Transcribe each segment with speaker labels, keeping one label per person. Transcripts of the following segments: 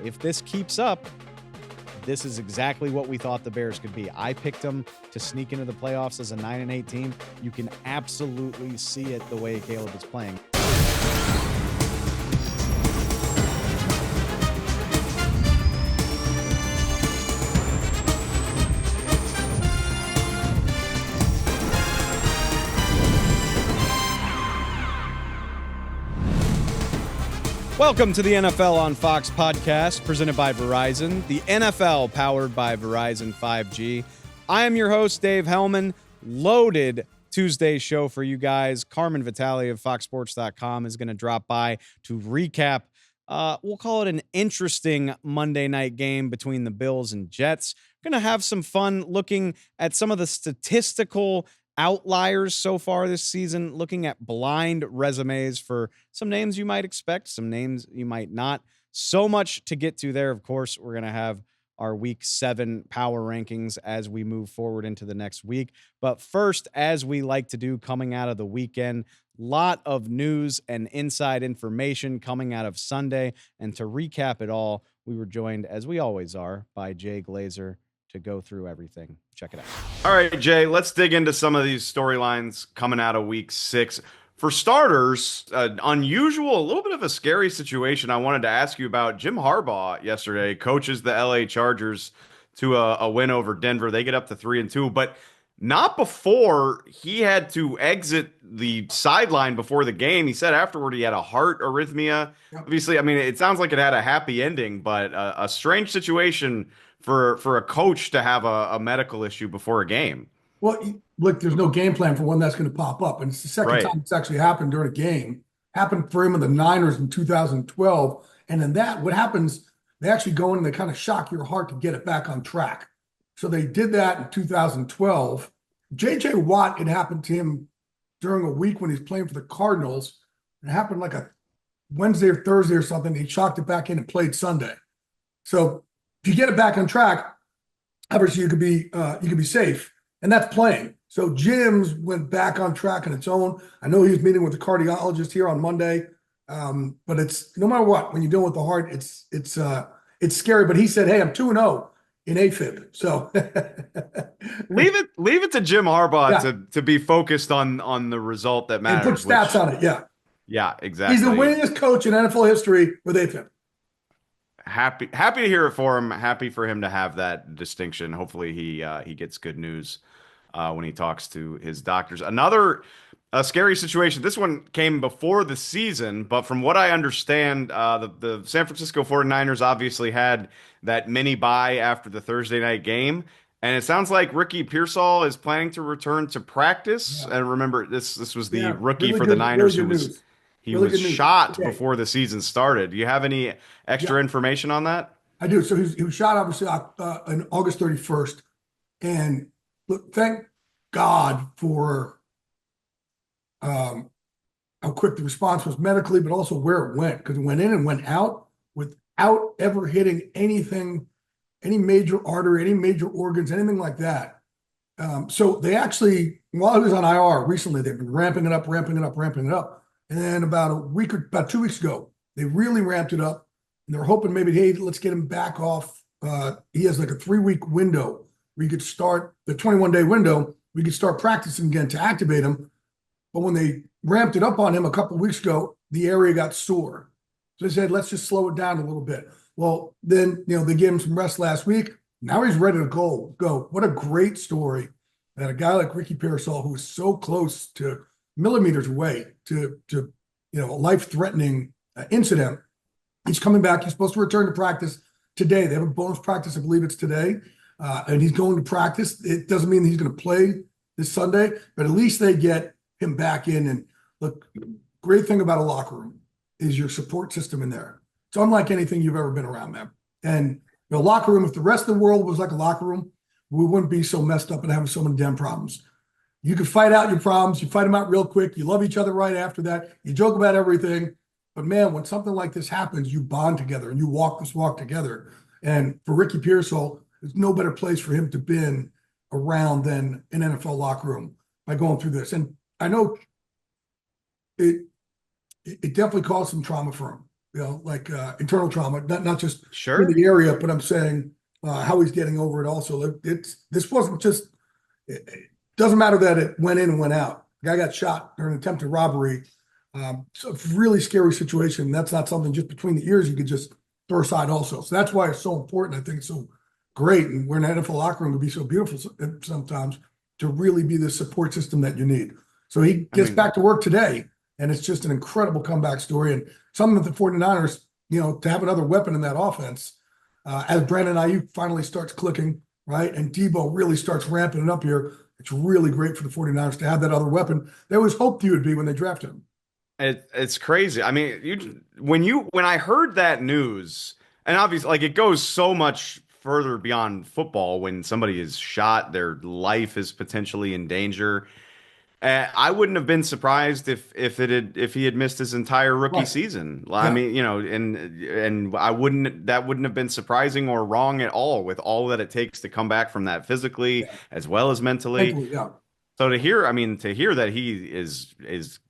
Speaker 1: if this keeps up, this is exactly what we thought the Bears could be. I picked them to sneak into the playoffs as a 9-8 team. You can absolutely see it the way Caleb is playing. Welcome to the NFL on Fox podcast, presented by Verizon, the NFL powered by Verizon 5G. I am your host, Dave Helman. Loaded Tuesday show for you guys. Carmen Vitali of foxsports.com is going to drop by to recap, we'll call it an interesting Monday night game between the Bills and Jets. We're going to have some fun looking at some of the statistical outliers so far this season, looking at blind resumes for some names you might expect, some names you might not. So much to get to there. Of course, we're going to have our week 7 power rankings as we move forward into the next week. But first, as we like to do coming out of the weekend, lot of news and inside information coming out of Sunday. And to recap it all, we were joined, as we always are, by Jay Glazer to go through everything. Check it out.
Speaker 2: All right, Jay, let's dig into some of these storylines coming out of week 6. For starters, unusual, a little bit of a scary situation I wanted to ask you about. Jim Harbaugh yesterday coaches the LA Chargers to a win over Denver. They get up to 3-2, but not before he had to exit the sideline before the game. He said afterward he had a heart arrhythmia. Yep. Obviously, I mean, it sounds like it had a happy ending, but a strange situation for a coach to have a medical issue before a game.
Speaker 3: Well, look, there's no game plan for when that's going to pop up. And it's the second time it's actually happened during a game. Happened for him in the Niners in 2012. And in that, what happens, they actually go in and they kind of shock your heart to get it back on track. So they did that in 2012. J.J. Watt, it happened to him during a week when he's playing for the Cardinals. It happened like a Wednesday or Thursday or something. He shocked it back in and played Sunday. So if you get it back on track, obviously you could be safe, and that's playing. So Jim's went back on track on its own. I know he was meeting with the cardiologist here on Monday, but it's no matter what, when you're dealing with the heart, it's scary. But he said, "Hey, I'm 2-0 in AFib." So
Speaker 2: leave it to Jim Harbaugh to be focused on the result that matters.
Speaker 3: And put stats on it.
Speaker 2: Yeah, exactly.
Speaker 3: He's the winningest coach in NFL history with AFib.
Speaker 2: Happy to hear it for him. Happy for him to have that distinction. Hopefully he gets good news when he talks to his doctors. Another scary situation. This one came before the season, but from what I understand, the San Francisco 49ers obviously had that mini bye after the Thursday night game. And it sounds like Ricky Pearsall is planning to return to practice. Yeah. And remember, this was the rookie for the Niners who was shot before the season started. Do you have any extra information on that?
Speaker 3: I do. So he was shot obviously on August 31st. And look, thank God for how quick the response was medically, but also where it went, because it went in and went out without ever hitting anything, any major artery, any major organs, anything like that. So they actually, while he was on IR recently, they've been ramping it up. And then about 2 weeks ago, they really ramped it up. And they're hoping maybe, hey, let's get him back off. He has like a 3-week window where you could start the 21-day window. We could start practicing again to activate him. But when they ramped it up on him a couple of weeks ago, the area got sore. So they said, let's just slow it down a little bit. Well, then, they gave him some rest last week. Now he's ready to go. What a great story that a guy like Ricky Pearsall, who is so close to millimeters away to a life-threatening incident. He's coming back. He's supposed to return to practice today. They have a bonus practice. I believe it's today. And he's going to practice. It doesn't mean he's going to play this Sunday, but at least they get him back in. And look, great thing about a locker room is your support system in there. It's unlike anything you've ever been around, man. And the locker room, if the rest of the world was like a locker room, we wouldn't be so messed up and having so many damn problems. You can fight out your problems. You fight them out real quick. You love each other right after that. You joke about everything. But, man, when something like this happens, you bond together and you walk this walk together. And for Ricky Pearsall, there's no better place for him to been around than an NFL locker room by going through this. And I know it definitely caused some trauma for him. like internal trauma, not just
Speaker 2: Sure.
Speaker 3: in the area, but I'm saying how he's getting over it also. This wasn't just, it doesn't matter that it went in and went out. The guy got shot during an attempted robbery. So it's a really scary situation. That's not something just between the ears you could just throw aside also. So that's why it's so important. I think it's so great. And we're in an NFL locker room to be so beautiful sometimes, to really be the support system that you need. So he gets back to work today, and it's just an incredible comeback story. And something that the 49ers, to have another weapon in that offense, as Brandon Ayuk finally starts clicking, right? And Debo really starts ramping it up here. It's really great for the 49ers to have that other weapon. They always hoped he would be when they drafted him.
Speaker 2: It's crazy. I mean, when I heard that news, and obviously, like, it goes so much further beyond football. When somebody is shot, their life is potentially in danger. I wouldn't have been surprised if he had missed his entire rookie season. I mean, and that wouldn't have been surprising or wrong at all, with all that it takes to come back from that physically as well as mentally. So to hear that he is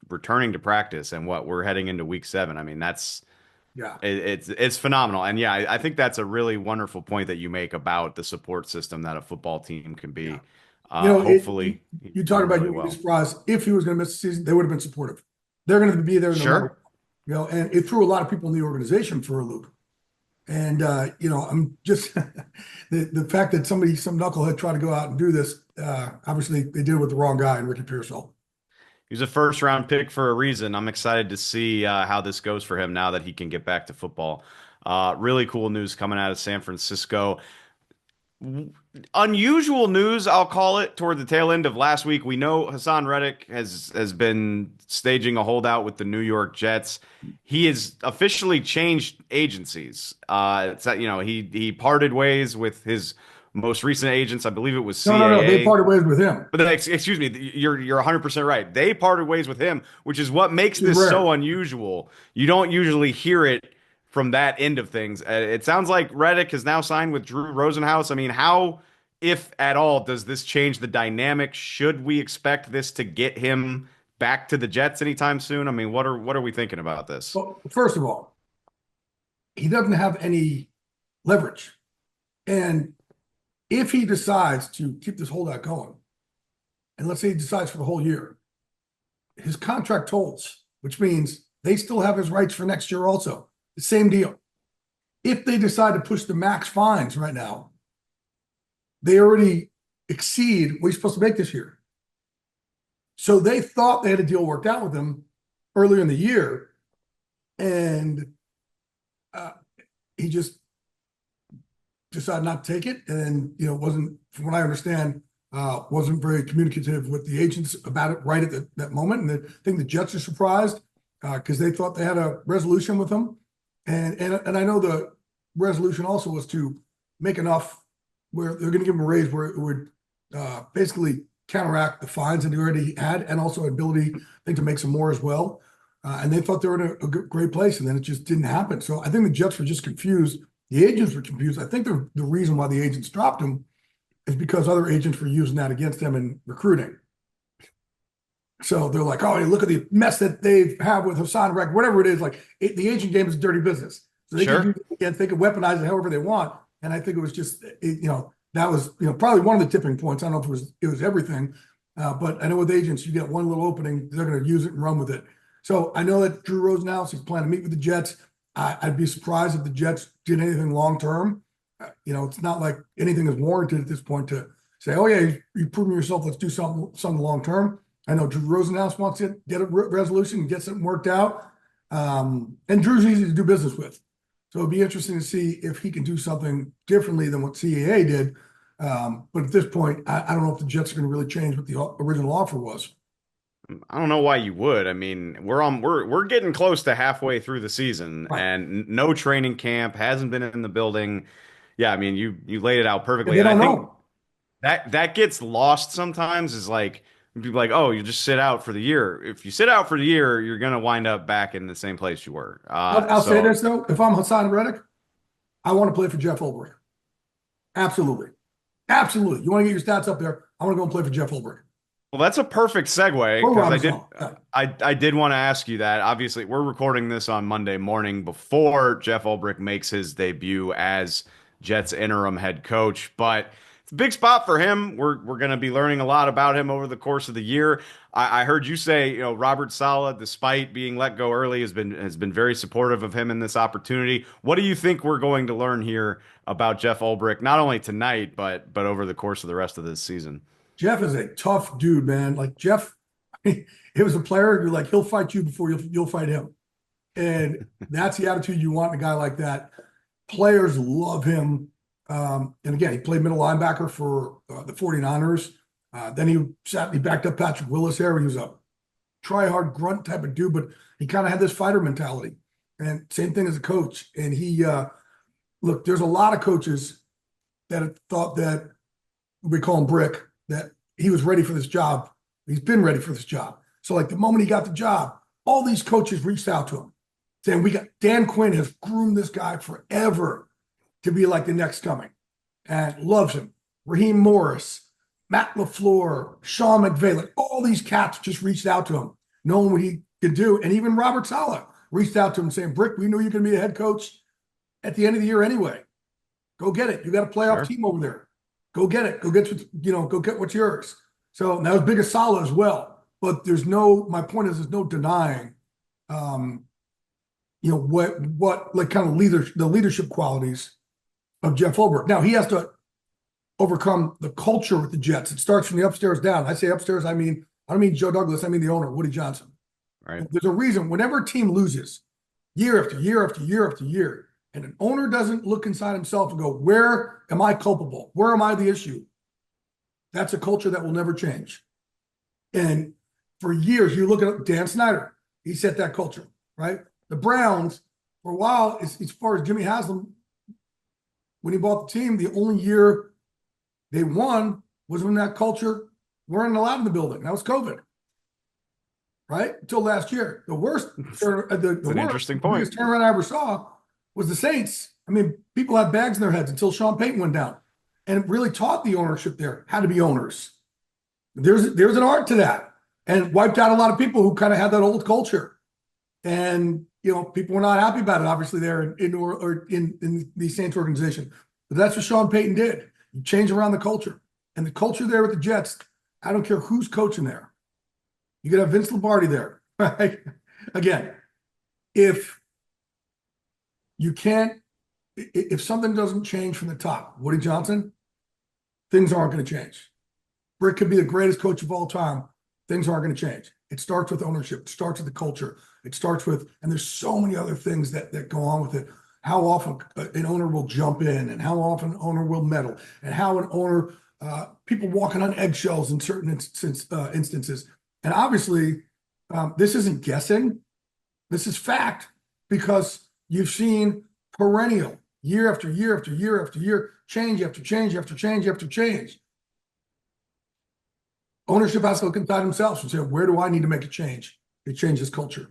Speaker 2: returning to practice, and we're heading into week 7. I mean, it's phenomenal. And I think that's a really wonderful point that you make about the support system that a football team can be.
Speaker 3: Yeah.
Speaker 2: Hopefully,
Speaker 3: you talk about
Speaker 2: really
Speaker 3: you would be surprised if he was going to miss the season. They would have been supportive. They're going to be there.
Speaker 2: Sure.
Speaker 3: And it threw a lot of people in the organization for a loop. And I'm just the fact that some knucklehead tried to go out and do this. Obviously, they did it with the wrong guy, and Ricky Pearsall.
Speaker 2: He was a first-round pick for a reason. I'm excited to see how this goes for him now that he can get back to football. Really cool news coming out of San Francisco. Unusual news, I'll call it, toward the tail end of last week. We know Haason Reddick has been staging a holdout with the New York Jets. He has officially changed agencies. He parted ways with his most recent agents. I believe it was CAA.
Speaker 3: No, they parted ways with him.
Speaker 2: But excuse me, you're 100% right. They parted ways with him, which is what makes this so unusual. You don't usually hear it from that end of things. It sounds like Reddick has now signed with Drew Rosenhaus. I mean, how, if at all, does this change the dynamic? Should we expect this to get him back to the Jets anytime soon? I mean, what are we thinking about this?
Speaker 3: Well, first of all, he doesn't have any leverage. And if he decides to keep this holdout going, and let's say he decides for the whole year, his contract holds, which means they still have his rights for next year also. The same deal. If they decide to push the max fines right now, they already exceed what he's supposed to make this year. So they thought they had a deal worked out with him earlier in the year, and he just decided not to take it, and wasn't, from what I understand, wasn't very communicative with the agents about it right at that moment. And I think the Jets are surprised because they thought they had a resolution with him. And I know the resolution also was to make enough where they're going to give him a raise where it would basically counteract the fines that he already had, and also ability, I think, to make some more as well. And they thought they were in a great place, and then it just didn't happen. So I think the Jets were just confused. The agents were confused. I think the reason why the agents dropped him is because other agents were using that against them in recruiting. So they're like, oh, look at the mess that they have with Haason Reddick, whatever it is. Like, the agent game is a dirty business. So they can they can weaponize it however they want. And I think it was just, that was, probably one of the tipping points. I don't know if it was everything, but I know with agents, you get one little opening, they're going to use it and run with it. So I know that Drew Rosenhaus is planning to meet with the Jets. I'd be surprised if the Jets did anything long-term. It's not like anything is warranted at this point to say, oh yeah, you've proven yourself, let's do something long-term. I know Drew Rosenhaus wants to get a resolution and get something worked out. And Drew's easy to do business with. So it'd be interesting to see if he can do something differently than what CAA did. But at this point, I don't know if the Jets are going to really change what the original offer was.
Speaker 2: I don't know why you would. I mean, we're getting close to halfway through the season, and no training camp, hasn't been in the building. Yeah, I mean, you laid it out perfectly.
Speaker 3: And
Speaker 2: I
Speaker 3: think
Speaker 2: know that gets lost sometimes, is like, people like, oh, you just sit out for the year. If you sit out for the year, you're going to wind up back in the same place you were.
Speaker 3: I'll say this, though. If I'm Haason Reddick, I want to play for Jeff Ulbrich. Absolutely. Absolutely. You want to get your stats up there, I want to go and play for Jeff Ulbrich.
Speaker 2: Well, that's a perfect segue
Speaker 3: Or
Speaker 2: because
Speaker 3: Robert Saleh. Yeah.
Speaker 2: I did want to ask you that. Obviously, we're recording this on Monday morning before Jeff Ulbrich makes his debut as Jets interim head coach, but it's a big spot for him. We're going to be learning a lot about him over the course of the year. I heard you say, Robert Saleh, despite being let go early, has been very supportive of him in this opportunity. What do you think we're going to learn here about Jeff Ulbrich, not only tonight, but over the course of the rest of this season?
Speaker 3: Jeff is a tough dude, man. Like Jeff, it was a player. You're like, he'll fight you before you'll fight him. And that's the attitude you want in a guy like that. Players love him. And again, he played middle linebacker for the 49ers. Then he backed up Patrick Willis there. He was a try-hard grunt type of dude, but he kind of had this fighter mentality. And same thing as a coach. And look, there's a lot of coaches that have thought that, we call him Brick, that he was ready for this job. He's been ready for this job. So like the moment he got the job, all these coaches reached out to him saying, Dan Quinn has groomed this guy forever to be like the next coming and loves him. Raheem Morris, Matt LaFleur, Sean McVay, like all these cats just reached out to him, knowing what he could do. And even Robert Saleh reached out to him saying, Brick, we knew you could be a head coach at the end of the year anyway. Go get it. You got a playoff team over there. Go get it. Go get what's yours. So that was big as Saleh as well. But my point is there's no denying, what like kind of the leadership qualities of Jeff Ulbrich. Now he has to overcome the culture with the Jets. It starts from the upstairs down. I say upstairs, I don't mean Joe Douglas, I mean the owner, Woody Johnson.
Speaker 2: Right.
Speaker 3: There's a reason whenever a team loses year after year after year after year, and an owner doesn't look inside himself and go, where am I culpable? Where am I the issue? That's a culture that will never change. And for years, you look at Dan Snyder, he set that culture, right? The Browns, for a while, as far as Jimmy Haslam, when he bought the team, the only year they won was when that culture weren't allowed in the building. That was COVID, right? Until last year. The worst,
Speaker 2: an interesting point.
Speaker 3: The biggest turnaround I ever saw was the Saints. I mean, people had bags in their heads until Sean Payton went down. And it really taught the ownership there how to be owners. There's an art to that. And wiped out a lot of people who kind of had that old culture. And, people were not happy about it, obviously, there in the Saints organization. But that's what Sean Payton did. He changed around the culture. And the culture there with the Jets, I don't care who's coaching there. You could have Vince Lombardi there, right? Again, if something doesn't change from the top, Woody Johnson, things aren't going to change. Brick could be the greatest coach of all time. Things aren't going to change. It starts with ownership. It starts with the culture. It starts with, and there's so many other things that go on with it. How often an owner will jump in and how often an owner will meddle and how an owner, people walking on eggshells in certain instances. And obviously, this isn't guessing. This is fact because you've seen perennial year after year after year after year, change after change after change after change. Ownership has to look inside themselves and say, where do I need to make a change? It changes culture.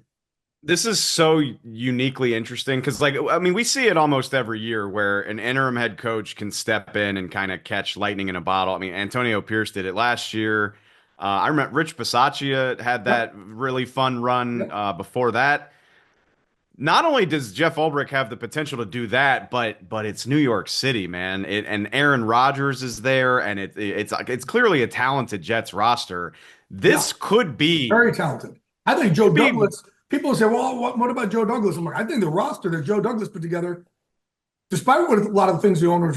Speaker 2: This is so uniquely interesting because, we see it almost every year where an interim head coach can step in and kind of catch lightning in a bottle. I mean, Antonio Pierce did it last year. I remember Rich Bisaccia had that really fun run before that. Not only does Jeff Ulbrich have the potential to do that, but it's New York City, man. And Aaron Rodgers is there, and it's clearly a talented Jets roster. This could be
Speaker 3: very talented. I think Joe Douglas. People say, "Well, what about Joe Douglas?" I'm like, I think the roster that Joe Douglas put together, despite what a lot of the things the owners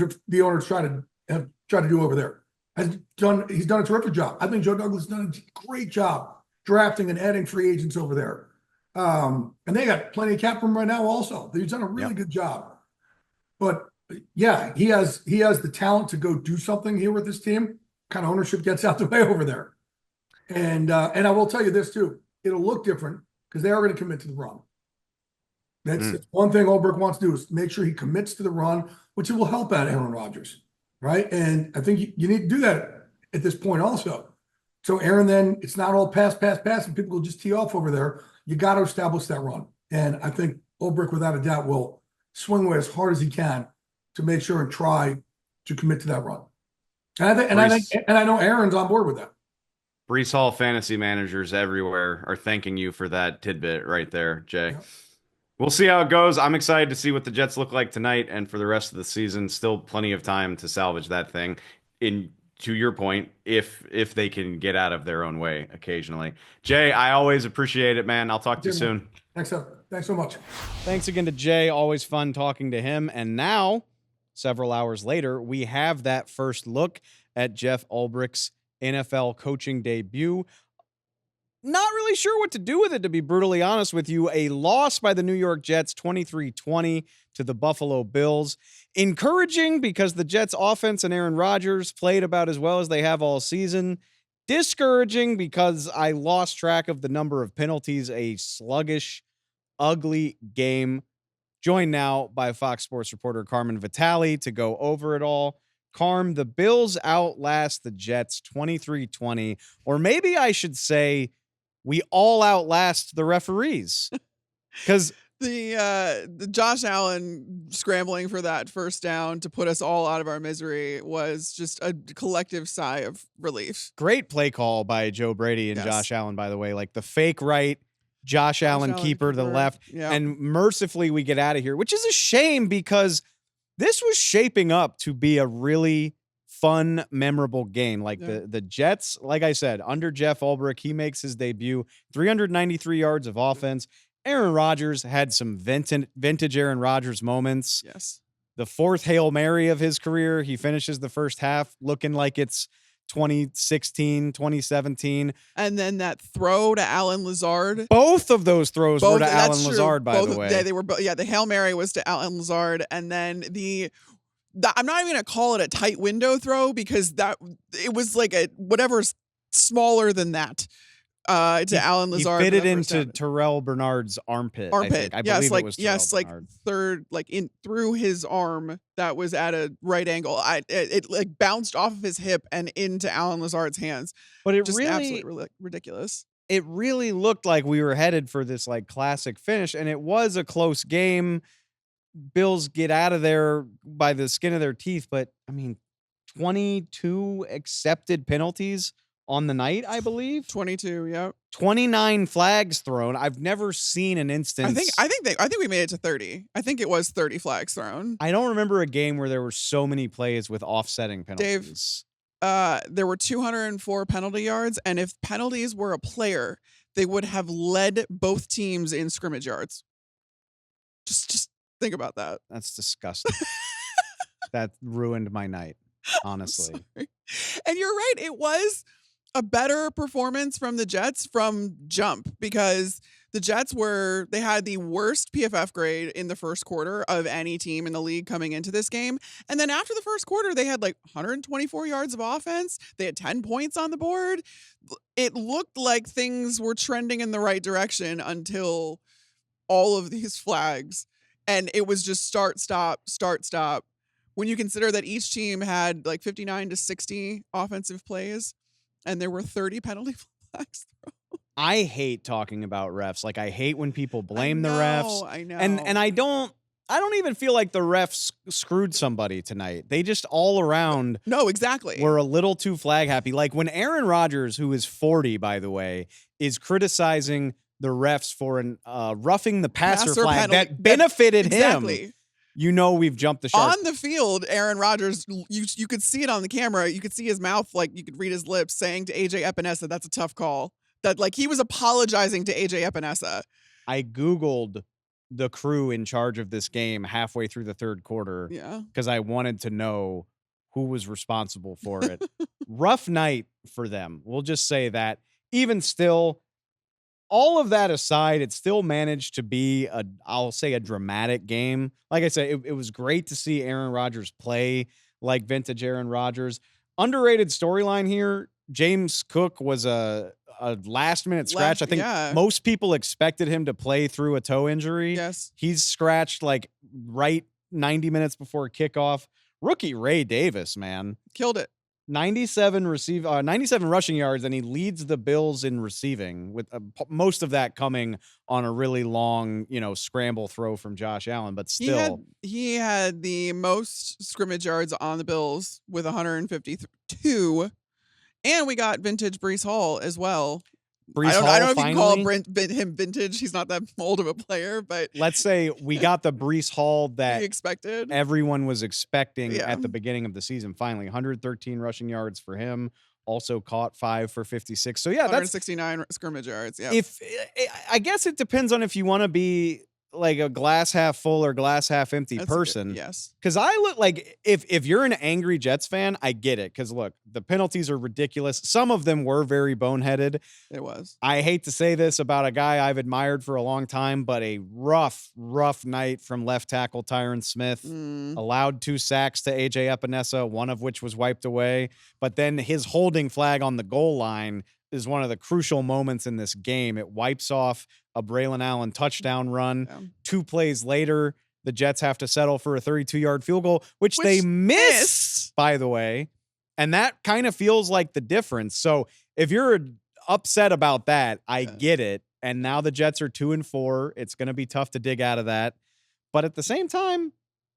Speaker 3: try to do over there, he's done a terrific job. I think Joe Douglas has done a great job drafting and adding free agents over there. And they got plenty of cap room right now also. He's done a really good job. But yeah, he has the talent to go do something here with this team. Kind of ownership gets out the way over there. And I will tell you this too. It'll look different because they are going to commit to the run. That's one thing Ulbrich wants to do is make sure he commits to the run, which it will help out Aaron Rodgers. Right. And I think you need to do that at this point also. So Aaron, then it's not all pass, and people will just tee off over there. You got to establish that run. And I think Ulbrich, without a doubt, will swing away as hard as he can to make sure and try to commit to that run. And I know Aaron's on board with that.
Speaker 2: Brees Hall fantasy managers everywhere are thanking you for that tidbit right there, Jay.
Speaker 3: Yeah.
Speaker 2: We'll see how it goes. I'm excited to see what the Jets look like tonight and for the rest of the season. Still plenty of time to salvage that thing. In to your point, if they can get out of their own way occasionally. Jay, I always appreciate it, man. I'll talk to you soon.
Speaker 3: Thanks so much.
Speaker 1: Thanks again to Jay. Always fun talking to him. And now, several hours later, we have that first look at Jeff Ulbricht's NFL coaching debut. Not really sure what to do with it, to be brutally honest with you. A loss by the New York Jets, 23-20 to the Buffalo Bills. Encouraging because the Jets offense and Aaron Rodgers played about as well as they have all season. Discouraging because I lost track of the number of penalties. A sluggish, ugly game. Joined now by Fox Sports reporter Carmen Vitali to go over it all. Carm, the Bills outlast the Jets 23-20, or maybe I should say we all outlast the referees. Because
Speaker 4: the Josh Allen scrambling for that first down to put us all out of our misery was just a collective sigh of relief.
Speaker 1: Great play call by Joe Brady and
Speaker 4: Yes.
Speaker 1: Josh Allen, by the way. Like the fake right, Josh Allen keeper to the left,
Speaker 4: Yeah.
Speaker 1: and mercifully we get out of here, which is a shame because this was shaping up to be a really fun, memorable game. Like the Jets, like I said, under Jeff Ulbrich, he makes his debut, 393 yards of offense. Aaron Rodgers had some vintage Aaron Rodgers moments.
Speaker 4: Yes.
Speaker 1: The fourth Hail Mary of his career. He finishes the first half looking like it's 2016, 2017.
Speaker 4: And then that throw to Alan Lazard.
Speaker 1: Both of those throws were to
Speaker 4: That's
Speaker 1: Alan
Speaker 4: true.
Speaker 1: Lazard, by the way.
Speaker 4: Yeah, they were. The Hail Mary was to Alan Lazard, and then I'm not even gonna call it a tight window throw because it was like a whatever's smaller than that. To Alan Lazard.
Speaker 1: He fitted into Terrell Bernard's armpit. I believe it was Terrell Bernard.
Speaker 4: Third, like in through his arm. That was at a right angle. It like bounced off of his hip and into Alan Lazard's hands.
Speaker 1: But it
Speaker 4: just
Speaker 1: really
Speaker 4: absolutely ridiculous.
Speaker 1: It really looked like we were headed for this like classic finish, and it was a close game. Bills get out of there by the skin of their teeth, but I mean, 22 accepted penalties on the night, I believe.
Speaker 4: 22, yeah.
Speaker 1: 29 flags thrown. I've never seen an instance.
Speaker 4: I think we made it to 30. I think it was 30 flags thrown.
Speaker 1: I don't remember a game where there were so many plays with offsetting penalties.
Speaker 4: Dave, there were 204 penalty yards, and if penalties were a player, they would have led both teams in scrimmage yards. Just think about that.
Speaker 1: That's disgusting. That ruined my night, honestly.
Speaker 4: And you're right. It was a better performance from the Jets from jump because the Jets they had the worst PFF grade in the first quarter of any team in the league coming into this game. And then after the first quarter, they had like 124 yards of offense. They had 10 points on the board. It looked like things were trending in the right direction until all of these flags. And it was just start, stop, start, stop. When you consider that each team had like 59 to 60 offensive plays, and there were 30 penalty flags thrown.
Speaker 1: I hate talking about refs. Like I hate when people blame the refs.
Speaker 4: I know.
Speaker 1: And I don't even feel like the refs screwed somebody tonight. They just all around
Speaker 4: No, exactly.
Speaker 1: were a little too flag happy. Like when Aaron Rodgers, who is 40 by the way, is criticizing the refs for an roughing the passer flag
Speaker 4: penalty
Speaker 1: that benefited
Speaker 4: exactly.
Speaker 1: him. You know we've jumped the shark.
Speaker 4: On the field, Aaron Rodgers, you could see it on the camera. You could see his mouth, like you could read his lips saying to AJ Epinesa, that's a tough call. That like he was apologizing to AJ Epinesa.
Speaker 1: I Googled the crew in charge of this game halfway through the third quarter.
Speaker 4: Yeah.
Speaker 1: Because I wanted to know who was responsible for it. Rough night for them. We'll just say that. Even still, all of that aside, it still managed to be I'll say a dramatic game. Like I said, it was great to see Aaron Rodgers play like vintage Aaron Rodgers. Underrated storyline here. James Cook was a last minute scratch. I think most people expected him to play through a toe injury.
Speaker 4: Yes.
Speaker 1: He's scratched like right 90 minutes before kickoff. Rookie Ray Davis, man.
Speaker 4: Killed it.
Speaker 1: 97 rushing yards, and he leads the Bills in receiving, with most of that coming on a really long, scramble throw from Josh Allen. But still,
Speaker 4: he had the most scrimmage yards on the Bills with 152, And we got vintage Breece Hall as well.
Speaker 1: Breece
Speaker 4: I don't know if you can call him vintage. He's not that old of a player, but
Speaker 1: let's say we got the Breece Hall
Speaker 4: we
Speaker 1: that
Speaker 4: expected.
Speaker 1: everyone was expecting
Speaker 4: Yeah.
Speaker 1: at the beginning of the season. Finally, 113 rushing yards for him. Also caught 5 for 56. So yeah, that's
Speaker 4: 169 scrimmage yards. Yeah.
Speaker 1: if I guess it depends on if you want to be like a glass half full or glass half empty person.
Speaker 4: Yes.
Speaker 1: Because I look like if you're an angry Jets fan, I get it. Because look, the penalties are ridiculous. Some of them were very boneheaded.
Speaker 4: It was.
Speaker 1: I hate to say this about a guy I've admired for a long time, but a rough night from left tackle Tyron Smith. Allowed 2 sacks to AJ Epinesa, one of which was wiped away. But then his holding flag on the goal line is one of the crucial moments in this game. It wipes off a Braylon Allen touchdown run.
Speaker 4: Yeah.
Speaker 1: 2 plays later, the Jets have to settle for a 32-yard field goal, which they missed, by the way. And that kind of feels like the difference. So if you're upset about that, I get it. And now the Jets are 2-4. It's going to be tough to dig out of that. But at the same time,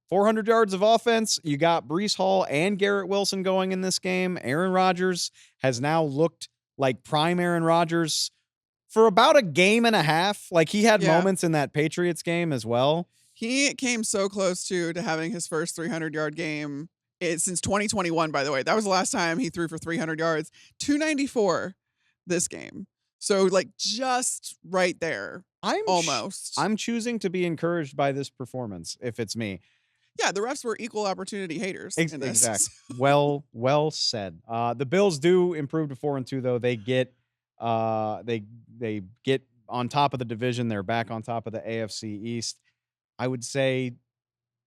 Speaker 1: 400 yards of offense. You got Breece Hall and Garrett Wilson going in this game. Aaron Rodgers has now looked like prime Aaron Rodgers for about a game and a half. Like he had moments in that Patriots game as well.
Speaker 4: He came so close to having his first 300-yard game since 2021, by the way. That was the last time he threw for 300 yards. 294 this game. So like just right there. Almost.
Speaker 1: I'm choosing to be encouraged by this performance if it's me.
Speaker 4: Yeah, the refs were equal opportunity haters in this.
Speaker 1: Exactly. Well said. The Bills do improve to 4-2 though. They get they get on top of the division. They're back on top of the AFC East. I would say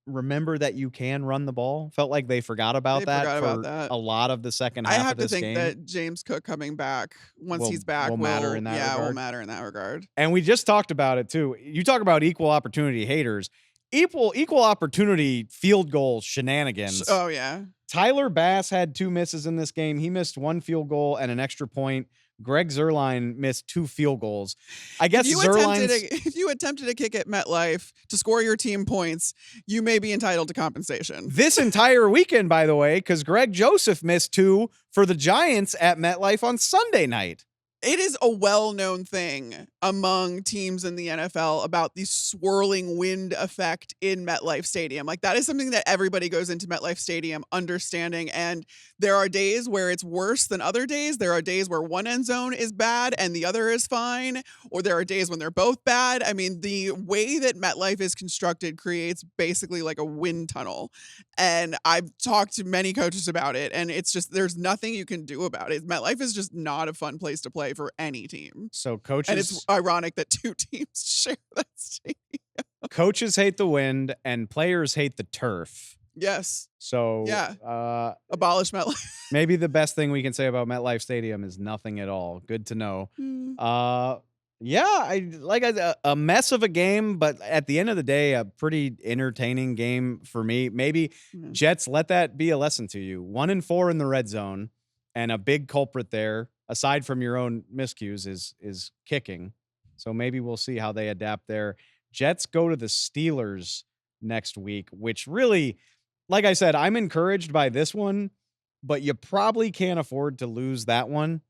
Speaker 1: remember that you can run the ball. Felt like they forgot about that a lot of the second half of this game.
Speaker 4: I have to think that James Cook coming back once he's back will
Speaker 1: matter in that regard.
Speaker 4: Will matter in that regard.
Speaker 1: And we just talked about it too. You talk about equal opportunity haters. Equal opportunity field goal shenanigans.
Speaker 4: Oh, yeah.
Speaker 1: Tyler Bass had 2 misses in this game. He missed 1 field goal and an extra point. Greg Zuerlein missed 2 field goals. I guess
Speaker 4: if you attempted to kick at MetLife to score your team points, you may be entitled to compensation.
Speaker 1: This entire weekend, by the way, because Greg Joseph missed 2 for the Giants at MetLife on Sunday night.
Speaker 4: It is a well-known thing among teams in the NFL about the swirling wind effect in MetLife Stadium. Like that is something that everybody goes into MetLife Stadium understanding. And there are days where it's worse than other days. There are days where one end zone is bad and the other is fine. Or there are days when they're both bad. I mean, the way that MetLife is constructed creates basically like a wind tunnel. And I've talked to many coaches about it. And it's just, there's nothing you can do about it. MetLife is just not a fun place to play for any team.
Speaker 1: So coaches,
Speaker 4: and it's ironic that 2 teams share that stadium.
Speaker 1: Coaches hate the wind and players hate the turf.
Speaker 4: Yes.
Speaker 1: So
Speaker 4: abolish MetLife.
Speaker 1: Maybe the best thing we can say about MetLife Stadium is nothing at all. Good to know. A mess of a game, but at the end of the day, a pretty entertaining game for me. Maybe Jets, let that be a lesson to you. 1-4 in the red zone, and a big culprit there, aside from your own miscues, is kicking. So maybe we'll see how they adapt there. Jets go to the Steelers next week, which really, like I said, I'm encouraged by this one, but you probably can't afford to lose that one.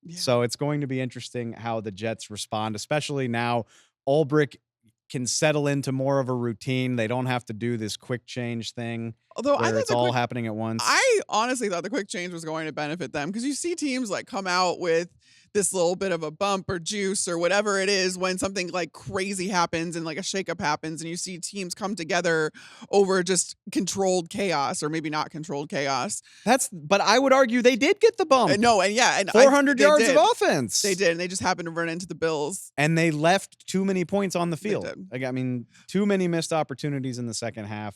Speaker 1: Yeah. So it's going to be interesting how the Jets respond, especially now Ulbrich can settle into more of a routine. They don't have to do this quick change thing.
Speaker 4: Although
Speaker 1: where it's all happening at once.
Speaker 4: I honestly thought the quick change was going to benefit them because you see teams like come out with this little bit of a bump or juice or whatever it is when something like crazy happens and like a shakeup happens, and you see teams come together over just controlled chaos or maybe not controlled chaos.
Speaker 1: But I would argue they did get the bump.
Speaker 4: And
Speaker 1: 400 yards of offense.
Speaker 4: They did, and they just happened to run into the Bills.
Speaker 1: And they left too many points on the field. I mean, too many missed opportunities in the second half.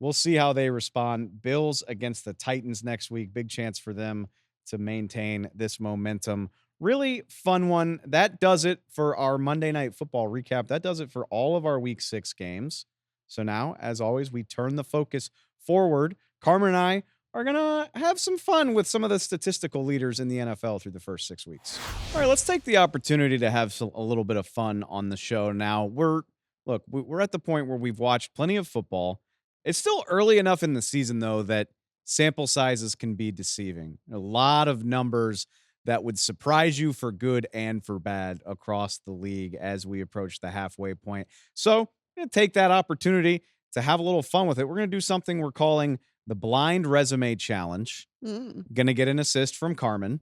Speaker 1: We'll see how they respond. Bills against the Titans next week. Big chance for them to maintain this momentum. Really fun one. That does it for our Monday Night Football recap. That does it for all of our Week 6 games. So now, as always, we turn the focus forward. Carmen and I are going to have some fun with some of the statistical leaders in the NFL through the first 6 weeks. All right, let's take the opportunity to have a little bit of fun on the show now. We're at the point where we've watched plenty of football. It's still early enough in the season, though, that sample sizes can be deceiving. A lot of numbers that would surprise you for good and for bad across the league as we approach the halfway point. So I'm going to take that opportunity to have a little fun with it. We're going to do something we're calling the Blind Resume Challenge. Going to get an assist from Carmen.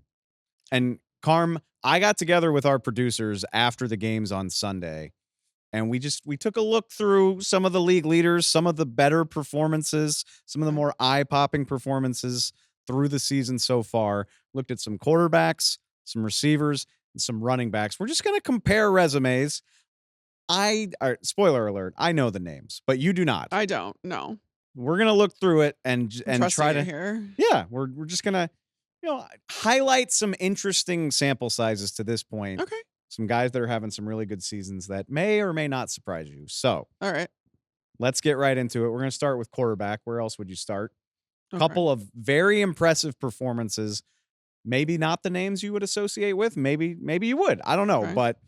Speaker 1: And Carm, I got together with our producers after the games on Sunday, and we took a look through some of the league leaders, some of the better performances, some of the more eye-popping performances through the season so far. Looked at some quarterbacks, some receivers, and some running backs. We're just going to compare resumes. Spoiler alert, I know the names, but you do not.
Speaker 4: I don't. No.
Speaker 1: We're going to look through it and try to
Speaker 4: here.
Speaker 1: Yeah, we're just going to highlight some interesting sample sizes to this point.
Speaker 4: Okay.
Speaker 1: Some guys that are having some really good seasons that may or may not surprise you. So,
Speaker 4: all right,
Speaker 1: let's get right into it. We're going to start with quarterback. Where else would you start? A couple of very impressive performances. Maybe not the names you would associate with. Maybe you would. I don't know. Okay. But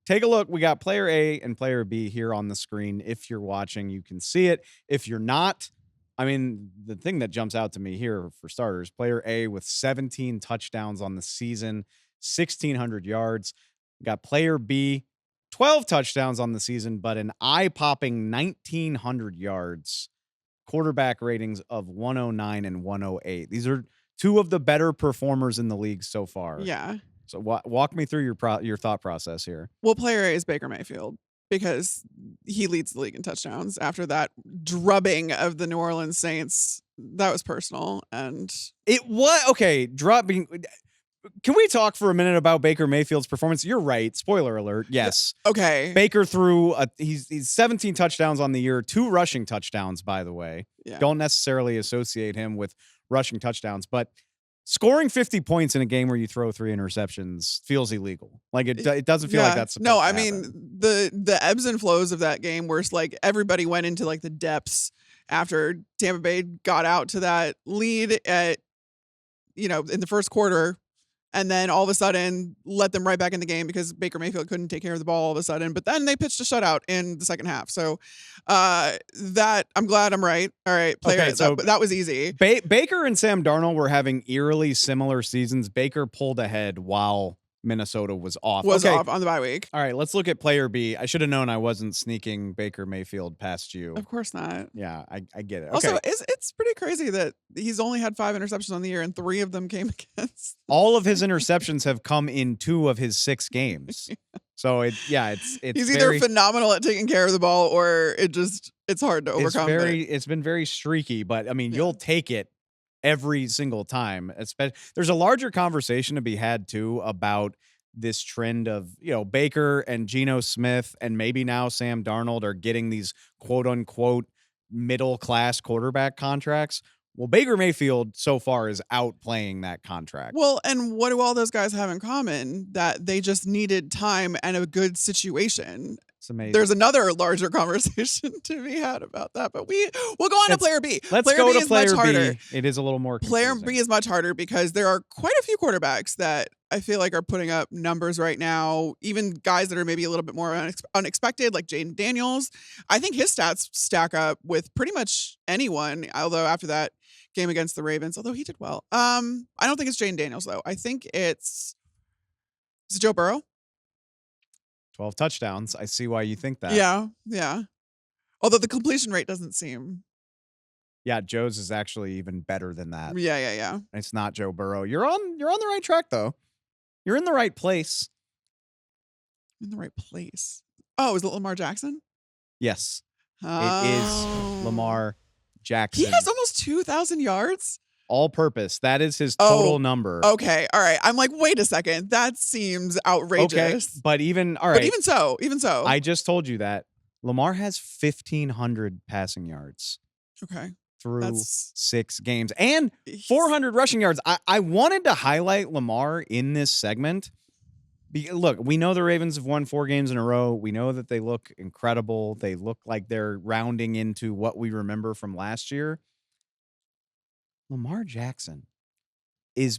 Speaker 1: take a look. We got player A and player B here on the screen. If you're watching, you can see it. If you're not, I mean, the thing that jumps out to me here for starters, player A with 17 touchdowns on the season, 1,600 yards. Got player B, 12 touchdowns on the season, but an eye-popping 1,900 yards. Quarterback ratings of 109 and 108. These are two of the better performers in the league so far.
Speaker 4: Yeah.
Speaker 1: So walk me through your thought process here.
Speaker 4: Well, player A is Baker Mayfield because he leads the league in touchdowns after that drubbing of the New Orleans Saints. That was personal. And
Speaker 1: it was okay. Drubbing. Can we talk for a minute about Baker Mayfield's performance? You're right. Spoiler alert. Yes.
Speaker 4: Okay.
Speaker 1: Baker threw he's 17 touchdowns on the year, 2 rushing touchdowns, by the way.
Speaker 4: Yeah.
Speaker 1: Don't necessarily associate him with rushing touchdowns, but scoring 50 points in a game where you throw 3 interceptions feels illegal. Like it doesn't feel like that's supposed to happen.
Speaker 4: I mean, the ebbs and flows of that game where it's like everybody went into like the depths after Tampa Bay got out to that lead in the first quarter. And then all of a sudden let them right back in the game because Baker Mayfield couldn't take care of the ball all of a sudden. But then they pitched a shutout in the second half. So that I'm glad I'm right. All right, player. Okay, so that was easy.
Speaker 1: Baker and Sam Darnold were having eerily similar seasons. Baker pulled ahead while Minnesota was off.
Speaker 4: Off on the bye week.
Speaker 1: All right, let's look at player B. I should have known I wasn't sneaking Baker Mayfield past you.
Speaker 4: Of course not.
Speaker 1: Yeah, I get it. Okay.
Speaker 4: Also, it's pretty crazy that he's only had 5 interceptions on the year and 3 of them came against.
Speaker 1: All of his interceptions have come in 2 of his 6 games. So it's
Speaker 4: he's either phenomenal at taking care of the ball or it's hard to overcome.
Speaker 1: It's been very streaky, but I mean, you'll take it every single time. There's a larger conversation to be had too about this trend of, Baker and Geno Smith and maybe now Sam Darnold are getting these quote unquote middle class quarterback contracts. Well, Baker Mayfield so far is outplaying that contract.
Speaker 4: Well, and what do all those guys have in common? That they just needed time and a good situation.
Speaker 1: It's amazing.
Speaker 4: There's another larger conversation to be had about that, but we'll go on to player B.
Speaker 1: Let's go to player B. It is a little more confusing.
Speaker 4: Player B is much harder because there are quite a few quarterbacks that I feel like are putting up numbers right now, even guys that are maybe a little bit more unexpected, like Jaden Daniels. I think his stats stack up with pretty much anyone, although after that game against the Ravens, although he did well. I don't think it's Jaden Daniels, though. I think is it Joe Burrow?
Speaker 1: 12 touchdowns. I see why you think that.
Speaker 4: Yeah. Although the completion rate doesn't seem.
Speaker 1: Yeah, Joe's is actually even better than that.
Speaker 4: Yeah.
Speaker 1: It's not Joe Burrow. You're on the right track though. You're in the right place.
Speaker 4: In the right place. Oh, is it Lamar Jackson?
Speaker 1: Yes. It is Lamar Jackson.
Speaker 4: He has almost 2,000 yards.
Speaker 1: All purpose. That is his total number.
Speaker 4: Okay. All right. I'm like, wait a second. That seems outrageous. Okay.
Speaker 1: But even so.
Speaker 4: I
Speaker 1: just told you that Lamar has 1,500 passing yards.
Speaker 4: Okay.
Speaker 1: Through 6 games and 400 rushing yards. I wanted to highlight Lamar in this segment. Look, we know the Ravens have won 4 games in a row. We know that they look incredible. They look like they're rounding into what we remember from last year. Lamar Jackson is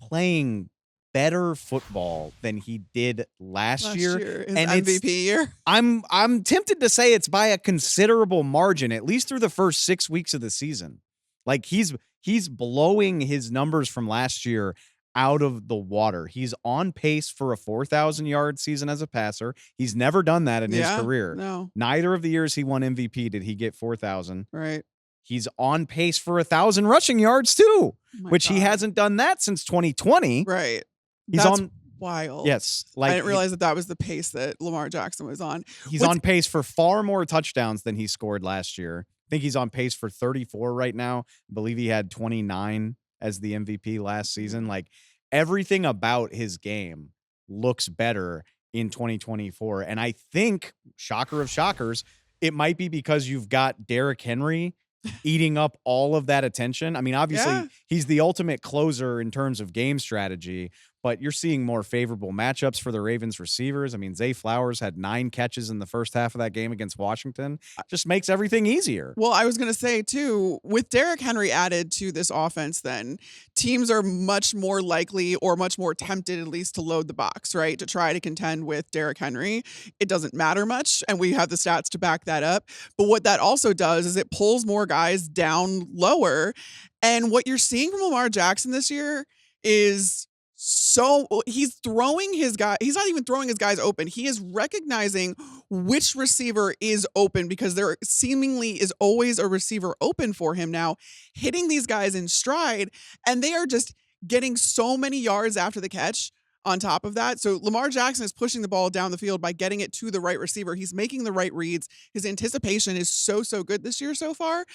Speaker 1: playing better football than he did last year.
Speaker 4: His MVP year.
Speaker 1: I'm tempted to say it's by a considerable margin, at least through the first 6 weeks of the season. Like he's he's blowing his numbers from last year out of the water. He's on pace for a 4,000 yard season as a passer. He's never done that in his career.
Speaker 4: No.
Speaker 1: Neither of the years he won MVP did he get 4,000.
Speaker 4: Right.
Speaker 1: He's on pace for 1,000 rushing yards too, which he hasn't done that since 2020.
Speaker 4: Right.
Speaker 1: He's
Speaker 4: That's
Speaker 1: on
Speaker 4: wild.
Speaker 1: Yes.
Speaker 4: I didn't realize that was the pace that Lamar Jackson was on.
Speaker 1: He's on pace for far more touchdowns than he scored last year. I think he's on pace for 34 right now. I believe he had 29 as the MVP last season. Like, everything about his game looks better in 2024. And I think, shocker of shockers, it might be because you've got Derrick Henry eating up all of that attention. I mean, obviously, he's the ultimate closer in terms of game strategy, but you're seeing more favorable matchups for the Ravens receivers. I mean, Zay Flowers had 9 catches in the first half of that game against Washington. Just makes everything easier.
Speaker 4: Well, I was going to say, too, with Derrick Henry added to this offense, then teams are much more likely or much more tempted, at least, to load the box, right? To try to contend with Derrick Henry. It doesn't matter much, and we have the stats to back that up. But what that also does is it pulls more guys down lower. And what you're seeing from Lamar Jackson this year is he's throwing his guy. He's not even throwing his guys open. He is recognizing which receiver is open because there seemingly is always a receiver open for him now, hitting these guys in stride, and they are just getting so many yards after the catch on top of that. So Lamar Jackson is pushing the ball down the field by getting it to the right receiver. He's making the right reads. His anticipation is so good this year so far.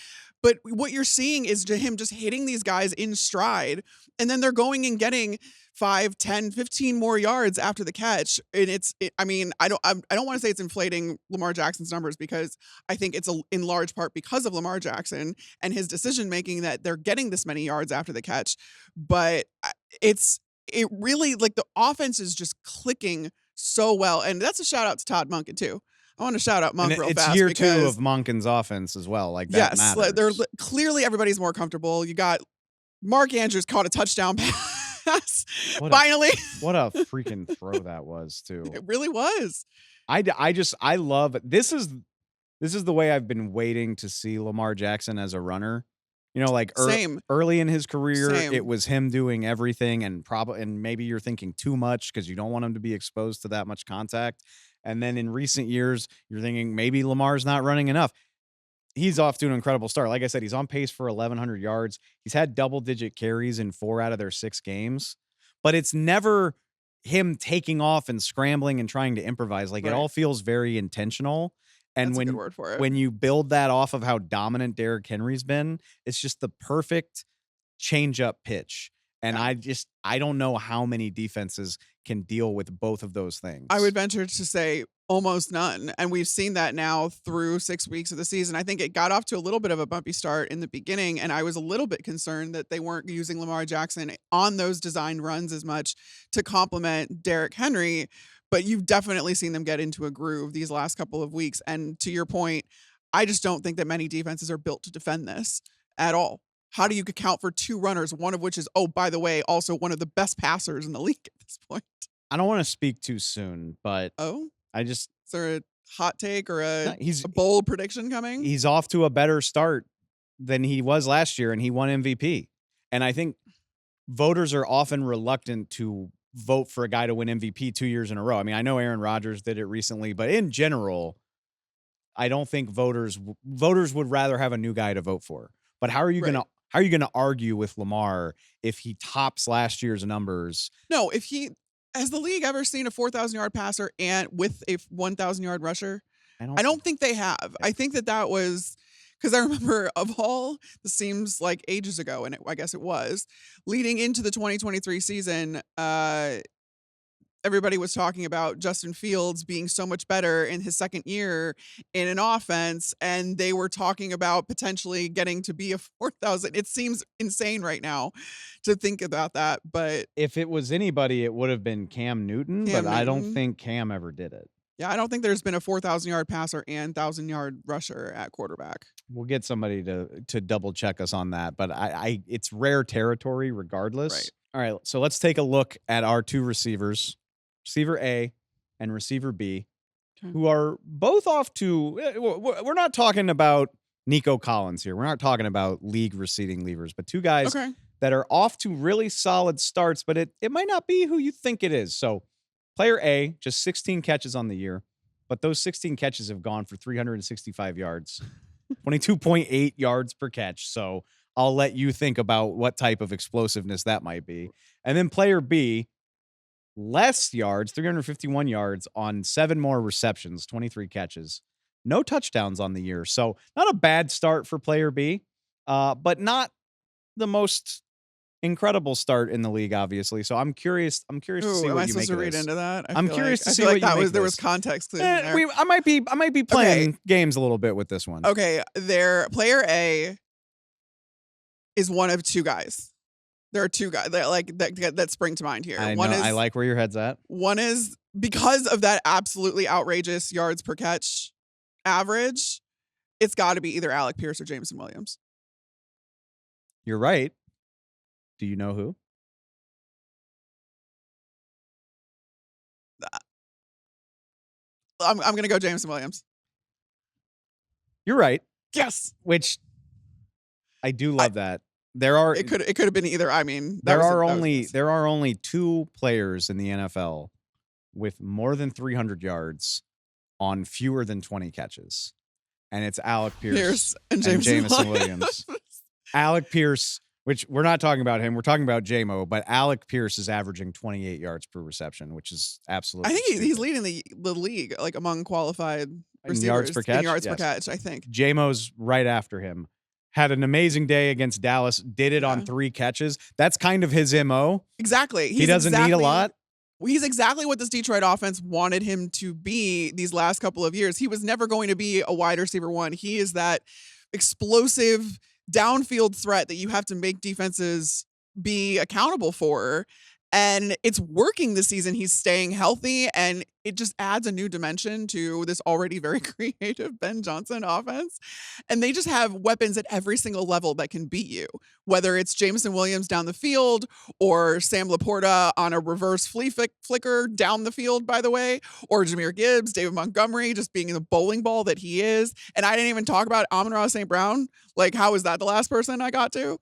Speaker 4: But what you're seeing is him just hitting these guys in stride, and then they're going and getting 5, 10, 15 more yards after the catch. And I mean, I don't want to say it's inflating Lamar Jackson's numbers, because I think it's in large part because of Lamar Jackson and his decision making that they're getting this many yards after the catch. But it really, like, the offense is just clicking so well. And that's a shout out to Todd Monken too. I want to shout out Monk real fast.
Speaker 1: It's year 2 of Monken's offense as well. Like, that matters.
Speaker 4: They're clearly, everybody's more comfortable. You got Mark Andrews caught a touchdown pass. Finally.
Speaker 1: What a freaking throw that was too.
Speaker 4: It really was.
Speaker 1: I love this is the way I've been waiting to see Lamar Jackson as a runner. You know, like early in his career, it was him doing everything, and maybe you're thinking too much because you don't want him to be exposed to that much contact. And then in recent years, you're thinking maybe Lamar's not running enough. He's off to an incredible start. Like I said, he's on pace for 1,100 yards. He's had double-digit carries in 4 out of their 6 games. But it's never him taking off and scrambling and trying to improvise. Like, It all feels very intentional. And
Speaker 4: That's a good word for it.
Speaker 1: When you build that off of how dominant Derrick Henry's been, it's just the perfect change-up pitch. And I don't know how many defenses can deal with both of those things.
Speaker 4: I would venture to say almost none. And we've seen that now through 6 weeks of the season. I think it got off to a little bit of a bumpy start in the beginning, and I was a little bit concerned that they weren't using Lamar Jackson on those designed runs as much to complement Derrick Henry. But you've definitely seen them get into a groove these last couple of weeks. And to your point, I just don't think that many defenses are built to defend this at all. How do you account for 2 runners, one of which is, oh, by the way, also one of the best passers in the league at this point?
Speaker 1: I don't want to speak too soon, but
Speaker 4: is there a hot take or a bold prediction coming?
Speaker 1: He's off to a better start than he was last year, and he won MVP. And I think voters are often reluctant to vote for a guy to win MVP 2 years in a row. I mean, I know Aaron Rodgers did it recently, but in general, I don't think voters would rather have a new guy to vote for. But how are you going to argue with Lamar if he tops last year's numbers?
Speaker 4: No, has the league ever seen a 4,000-yard passer and with a 1,000-yard rusher? I don't think they have. I think that was because I remember, of all, this seems like ages ago, and I guess it was, leading into the 2023 season, everybody was talking about Justin Fields being so much better in his second year in an offense, and they were talking about potentially getting to be a 4,000. It seems insane right now to think about that, but
Speaker 1: if it was anybody, it would have been Cam Newton, but I don't think Cam ever did it.
Speaker 4: Yeah, I don't think there's been a 4,000-yard passer and 1,000-yard rusher at quarterback.
Speaker 1: We'll get somebody to double check us on that, but it's rare territory regardless.
Speaker 4: Right.
Speaker 1: All right, so let's take a look at our 2 receivers, receiver A and receiver B, who are both off to. We're not talking about Nico Collins here. We're not talking about league receding leavers, but two guys
Speaker 4: Okay.
Speaker 1: that are off to really solid starts, but it might not be who you think it is. So player A, just 16 catches on the year, but those 16 catches have gone for 365 yards, 22.8 yards per catch. So I'll let you think about what type of explosiveness that might be. And then player B, less yards, 351 yards on 7 more receptions, 23 catches, no touchdowns on the year. So not a bad start for player B, but not the most incredible start in the league, obviously. So I'm curious to see
Speaker 4: Am
Speaker 1: what
Speaker 4: I
Speaker 1: you make
Speaker 4: supposed to
Speaker 1: of
Speaker 4: read
Speaker 1: this.
Speaker 4: into that?
Speaker 1: I'm curious to see
Speaker 4: I feel
Speaker 1: what
Speaker 4: like
Speaker 1: you
Speaker 4: that
Speaker 1: make
Speaker 4: was
Speaker 1: of
Speaker 4: there was
Speaker 1: this.
Speaker 4: context clues in there.
Speaker 1: I might be playing games a little bit with this one.
Speaker 4: Okay, their player A is one of two guys. There are two guys that spring to mind here.
Speaker 1: I like where your head's at.
Speaker 4: One is because of that absolutely outrageous yards per catch average, it's got to be either Alec Pierce or Jameson Williams.
Speaker 1: You're right. Do you know who?
Speaker 4: I'm going to go Jameson Williams.
Speaker 1: You're right.
Speaker 4: Yes.
Speaker 1: Which I do love that.
Speaker 4: It could have been either. I mean,
Speaker 1: there are only 2 players in the NFL with more than 300 yards on fewer than 20 catches. And it's Alec Pierce
Speaker 4: and Jameson Williams.
Speaker 1: Alec Pierce, which we're not talking about him, we're talking about J-Mo, but Alec Pierce is averaging 28 yards per reception, which is absolutely
Speaker 4: I think he's
Speaker 1: stupid.
Speaker 4: leading the league, like among qualified receivers.
Speaker 1: Yards per catch?
Speaker 4: In yards per
Speaker 1: Yes.
Speaker 4: catch, I think.
Speaker 1: J-Mo's right after him. Had an amazing day against Dallas, did it on 3 catches. That's kind of his MO.
Speaker 4: Exactly.
Speaker 1: He doesn't need a lot.
Speaker 4: He's exactly what this Detroit offense wanted him to be these last couple of years. He was never going to be a wide receiver one. He is that explosive downfield threat that you have to make defenses be accountable for. And it's working this season. He's staying healthy, and it just adds a new dimension to this already very creative Ben Johnson offense. And they just have weapons at every single level that can beat you, whether it's Jameson Williams down the field or Sam Laporta on a reverse flea flicker down the field, by the way, or Jahmyr Gibbs, David Montgomery, just being the bowling ball that he is. And I didn't even talk about Amon-Ra St. Brown. Like, how is that the last person I got to?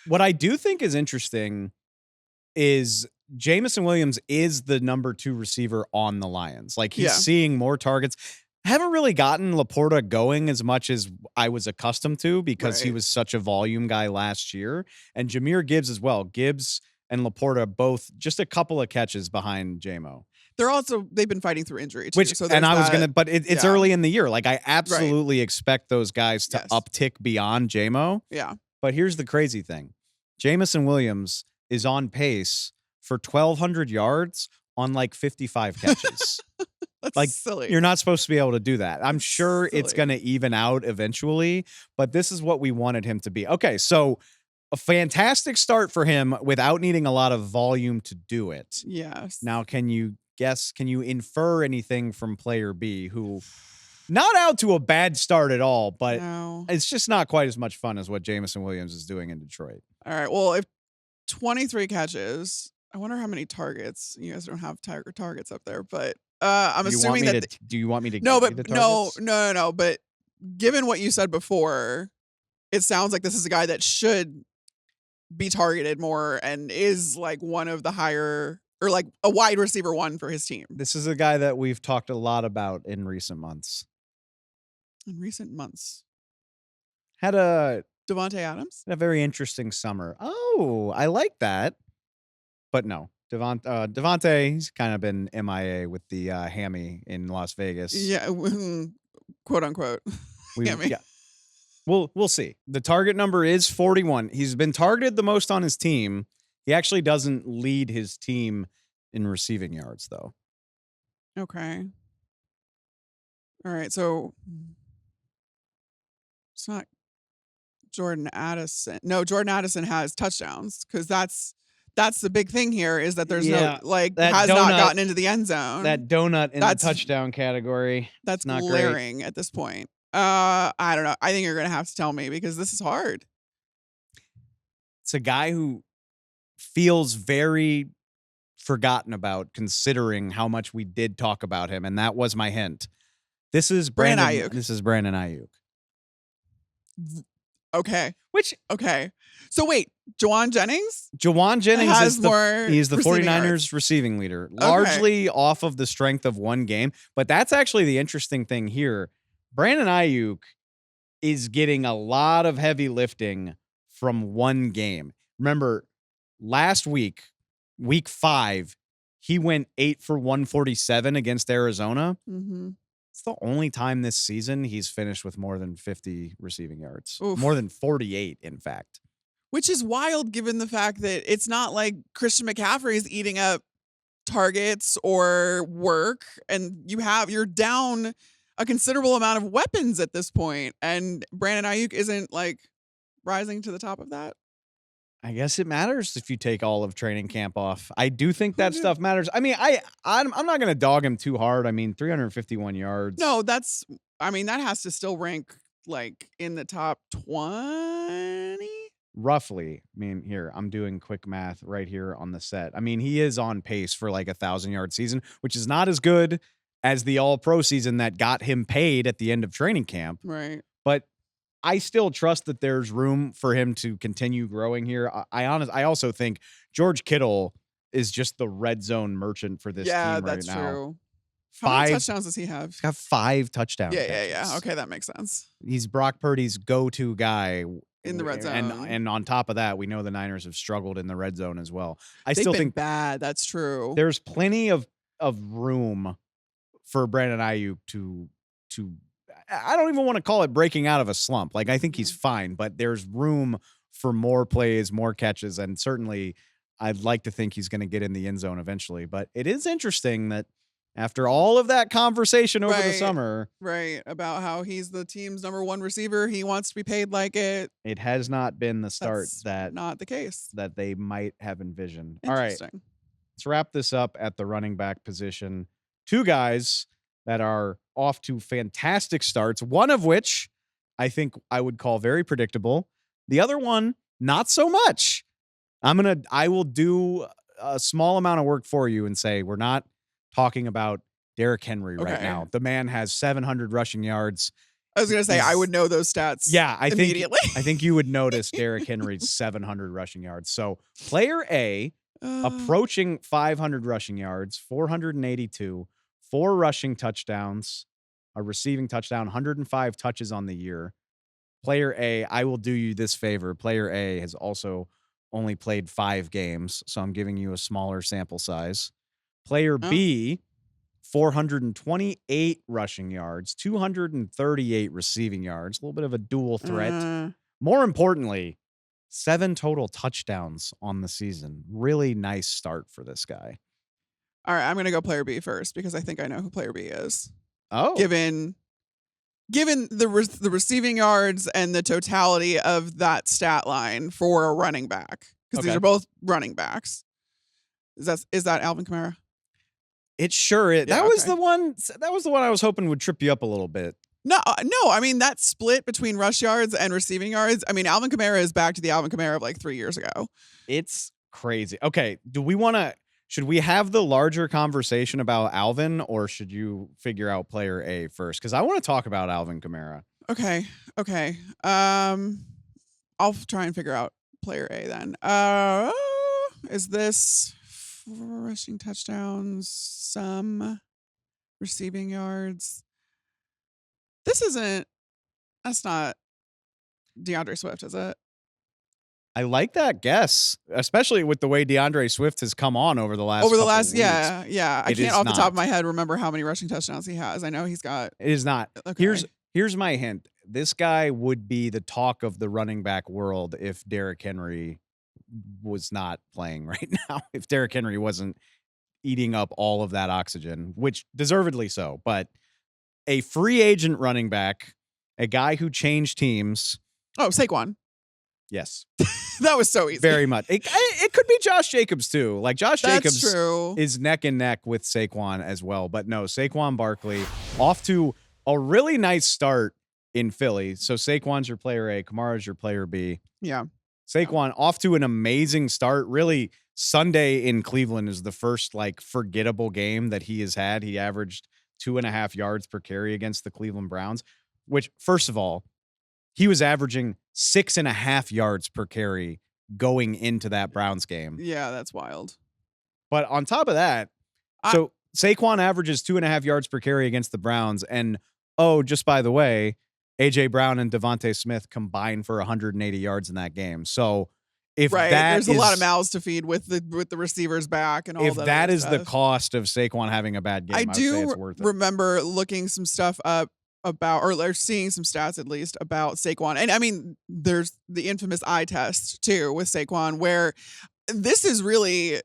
Speaker 1: What I do think is interesting is Jameson Williams is the number 2 receiver on the Lions. Like, he's seeing more targets. Haven't really gotten Laporta going as much as I was accustomed to because he was such a volume guy last year. And Jahmyr Gibbs as well. Gibbs and Laporta both just a couple of catches behind J-Mo.
Speaker 4: They've been fighting through injury too. But
Speaker 1: it's early in the year. Like, I absolutely expect those guys to uptick beyond J-Mo.
Speaker 4: Yeah.
Speaker 1: But here's the crazy thing. Jameson Williams is on pace for 1,200 yards on like 55 catches.
Speaker 4: That's
Speaker 1: like,
Speaker 4: silly.
Speaker 1: You're not supposed to be able to do that. I'm sure
Speaker 4: silly.
Speaker 1: It's going to even out eventually, but this is what we wanted him to be. Okay, so a fantastic start for him without needing a lot of volume to do it.
Speaker 4: Yes.
Speaker 1: Now, can you infer anything from player B, who not out to a bad start at all, but it's just not quite as much fun as what Jameson Williams is doing in Detroit.
Speaker 4: All right. Well, if 23 catches, I wonder how many targets. You guys don't have targets up there, but I'm assuming that.
Speaker 1: Do you want me to?
Speaker 4: No, but no. But given what you said before, it sounds like this is a guy that should be targeted more and is like one of the higher, or like a wide receiver one for his team.
Speaker 1: This is a guy that we've talked a lot about in recent months. Had a
Speaker 4: Devontae Adams?
Speaker 1: A very interesting summer. Oh, I like that. But no, Devontae, he's kind of been MIA with the hammy in Las Vegas.
Speaker 4: Yeah, quote unquote. Hammy.
Speaker 1: Yeah. We'll see. The target number is 41. He's been targeted the most on his team. He actually doesn't lead his team in receiving yards, though.
Speaker 4: Okay. All right, so it's not Jordan Addison. No, Jordan Addison has touchdowns because that's the big thing here is that there's not gotten into the end zone.
Speaker 1: That donut in the touchdown category.
Speaker 4: That's
Speaker 1: not
Speaker 4: glaring
Speaker 1: great
Speaker 4: at this point. I don't know. I think you're going to have to tell me because this is hard.
Speaker 1: It's a guy who feels very forgotten about considering how much we did talk about him. And that was my hint. This is Brandon Ayuk.
Speaker 4: Okay.
Speaker 1: Which
Speaker 4: So wait, Jawan Jennings
Speaker 1: is he's the
Speaker 4: receiving
Speaker 1: 49ers
Speaker 4: yards.
Speaker 1: receiving leader, largely off of the strength of one game. But that's actually the interesting thing here. Brandon Ayuk is getting a lot of heavy lifting from one game. Remember, last week, week 5, he went 8 for 147 against Arizona.
Speaker 4: Mm-hmm.
Speaker 1: It's the only time this season he's finished with more than 50 receiving yards.
Speaker 4: Oof.
Speaker 1: More than 48, in fact.
Speaker 4: Which is wild given the fact that it's not like Christian McCaffrey is eating up targets or work, and you're down a considerable amount of weapons at this point, and Brandon Ayuk isn't like rising to the top of that.
Speaker 1: I guess it matters if you take all of training camp off. I do think that stuff matters. I mean, I'm not going to dog him too hard. I mean, 351 yards.
Speaker 4: No, that has to still rank like in the top 20.
Speaker 1: Roughly. I mean, here, I'm doing quick math right here on the set. I mean, he is on pace for like 1,000-yard season, which is not as good as the all-pro season that got him paid at the end of training camp.
Speaker 4: Right.
Speaker 1: But I still trust that there's room for him to continue growing here. I also think George Kittle is just the red zone merchant for this team right now. Yeah,
Speaker 4: that's true. How many touchdowns does he have?
Speaker 1: He's got 5 touchdowns.
Speaker 4: Yeah. Okay, that makes sense.
Speaker 1: He's Brock Purdy's go-to guy
Speaker 4: in the red zone.
Speaker 1: And on top of that, we know the Niners have struggled in the red zone as well.
Speaker 4: They've still think bad. That's true.
Speaker 1: There's plenty of room for Brandon Ayuk to I don't even want to call it breaking out of a slump. Like, I think he's fine, but there's room for more plays, more catches, and certainly I'd like to think he's going to get in the end zone eventually. But it is interesting that after all of that conversation over the summer,
Speaker 4: about how he's the team's number 1 receiver, he wants to be paid like it.
Speaker 1: It has not been the start
Speaker 4: not the case
Speaker 1: that they might have envisioned.
Speaker 4: All right,
Speaker 1: let's wrap this up at the running back position. 2 guys that are off to fantastic starts, one of which I think I would call very predictable. The other one, not so much. I will do a small amount of work for you and say we're not talking about Derrick Henry right now. The man has 700 rushing yards.
Speaker 4: I was going to say, I would know those stats.
Speaker 1: Yeah,
Speaker 4: immediately.
Speaker 1: I think you would notice Derrick Henry's 700 rushing yards. So player A, approaching 500 rushing yards, 482, 4 rushing touchdowns, a receiving touchdown, 105 touches on the year. Player A, I will do you this favor. Player A has also only played 5 games, so I'm giving you a smaller sample size. Player B, 428 rushing yards, 238 receiving yards, a little bit of a dual threat. More importantly, 7 total touchdowns on the season. Really nice start for this guy.
Speaker 4: All right, I'm going to go player B first because I think I know who player B is.
Speaker 1: Oh.
Speaker 4: Given the receiving yards and the totality of that stat line for a running back, because these are both running backs. Is that Alvin Kamara?
Speaker 1: It sure is. That was the one I was hoping would trip you up a little bit.
Speaker 4: No, I mean, that split between rush yards and receiving yards, I mean, Alvin Kamara is back to the Alvin Kamara of like 3 years ago.
Speaker 1: It's crazy. Okay, should we have the larger conversation about Alvin, or should you figure out player A first? Because I want to talk about Alvin Kamara.
Speaker 4: Okay. I'll try and figure out player A then. Is this 4 rushing touchdowns, some receiving yards? That's not DeAndre Swift, is it?
Speaker 1: I like that guess, especially with the way DeAndre Swift has come on over the last weeks.
Speaker 4: Yeah. I can't off the top of my head remember how many rushing touchdowns he has. I know he's got.
Speaker 1: It is not.
Speaker 4: Okay.
Speaker 1: Here's my hint. This guy would be the talk of the running back world if Derrick Henry was not playing right now. If Derrick Henry wasn't eating up all of that oxygen, which deservedly so. But a free agent running back, a guy who changed teams.
Speaker 4: Oh, Saquon.
Speaker 1: Yes.
Speaker 4: That was so easy.
Speaker 1: Very much. It could be Josh Jacobs too. Like Josh Jacobs
Speaker 4: true.
Speaker 1: is neck and neck with Saquon as well. But no, Saquon Barkley off to a really nice start in Philly. So Saquon's your player A, Kamara's your player B.
Speaker 4: Yeah.
Speaker 1: Saquon off to an amazing start. Really, Sunday in Cleveland is the first like forgettable game that he has had. He averaged 2.5 yards per carry against the Cleveland Browns, which, first of all, he was averaging 6.5 yards per carry going into that Browns game.
Speaker 4: Yeah, that's wild.
Speaker 1: But on top of that, so Saquon averages 2.5 yards per carry against the Browns. And, just by the way, A.J. Brown and Devontae Smith combined for 180 yards in that game. So if
Speaker 4: there's a lot of mouths to feed with the receivers back and all that.
Speaker 1: If that is
Speaker 4: stuff.
Speaker 1: the cost of Saquon having a bad game, I would say it's worth it.
Speaker 4: Remember looking some stuff up about, or seeing some stats at least about Saquon. And I mean, there's the infamous eye test too with Saquon, where this is really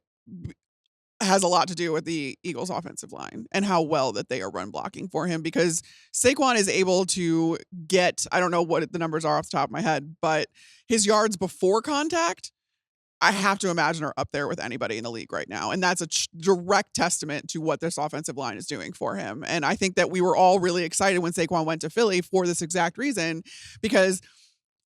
Speaker 4: has a lot to do with the Eagles offensive line and how well that they are run blocking for him, because Saquon is able to get, I don't know what the numbers are off the top of my head, but his yards before contact, I have to imagine, are up there with anybody in the league right now. And that's a direct testament to what this offensive line is doing for him. And I think that we were all really excited when Saquon went to Philly for this exact reason, because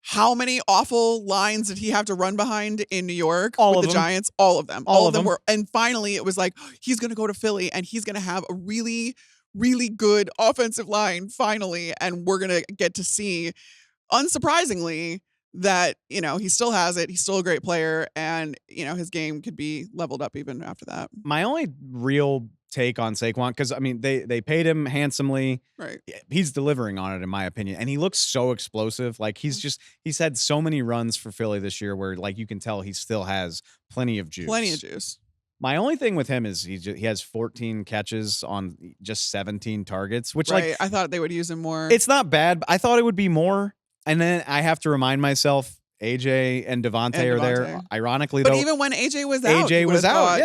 Speaker 4: how many awful lines did he have to run behind in New York with the Giants? All of them. All of them were. And finally, it was like, he's going to go to Philly and he's going to have a really, really good offensive line finally. And we're going to get to see, unsurprisingly, that, he still has it. He's still a great player. And, his game could be leveled up even after that.
Speaker 1: My only real take on Saquon, because I mean they paid him handsomely.
Speaker 4: Right.
Speaker 1: He's delivering on it, in my opinion, and he looks so explosive. Like he's had so many runs for Philly this year where like you can tell he still has plenty of juice. My only thing with him is he has 14 catches on just 17 targets, which
Speaker 4: I thought they would use him more.
Speaker 1: It's not bad, but I thought it would be more. And then I have to remind myself, AJ and Devontae are there. Ironically,
Speaker 4: but
Speaker 1: though,
Speaker 4: even when AJ was out,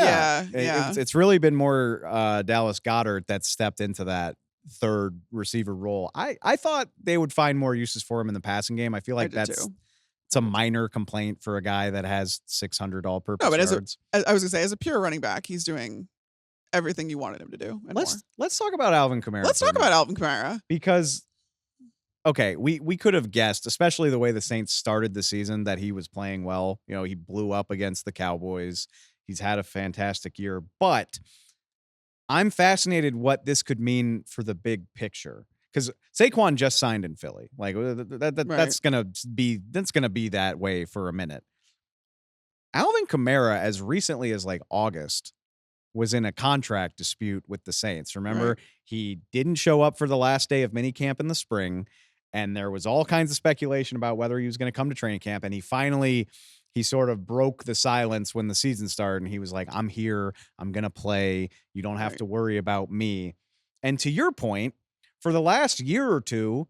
Speaker 1: It's really been more Dallas Goedert that stepped into that third receiver role. I thought they would find more uses for him in the passing game. I feel like it's a minor complaint for a guy that has 600 all-purpose yards.
Speaker 4: I was gonna say, as a pure running back, he's doing everything you wanted him to do. And
Speaker 1: let's talk about Alvin Kamara.
Speaker 4: Let's talk about Alvin Kamara,
Speaker 1: because. Okay, we could have guessed, especially the way the Saints started the season, that he was playing well. He blew up against the Cowboys. He's had a fantastic year. But I'm fascinated what this could mean for the big picture. Because Saquon just signed in Philly. Like that's gonna be that way for a minute. Alvin Kamara, as recently as like August, was in a contract dispute with the Saints. Remember, he didn't show up for the last day of minicamp in the spring. And there was all kinds of speculation about whether he was going to come to training camp. And he sort of broke the silence when the season started. And he was like, I'm here. I'm going to play. You don't have to worry about me. And to your point, for the last year or two,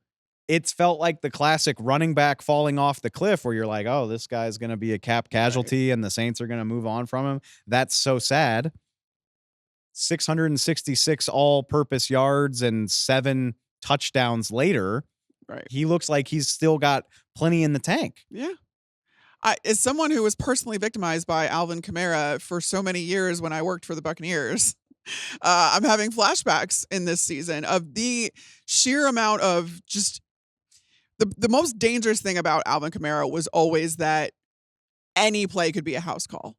Speaker 1: it's felt like the classic running back falling off the cliff where you're like, oh, this guy's going to be a cap casualty and the Saints are going to move on from him. That's so sad. 666 all-purpose yards and 7 touchdowns later.
Speaker 4: Right.
Speaker 1: He looks like he's still got plenty in the tank.
Speaker 4: Yeah. As someone who was personally victimized by Alvin Kamara for so many years when I worked for the Buccaneers, I'm having flashbacks in this season of the sheer amount of just the most dangerous thing about Alvin Kamara was always that any play could be a house call.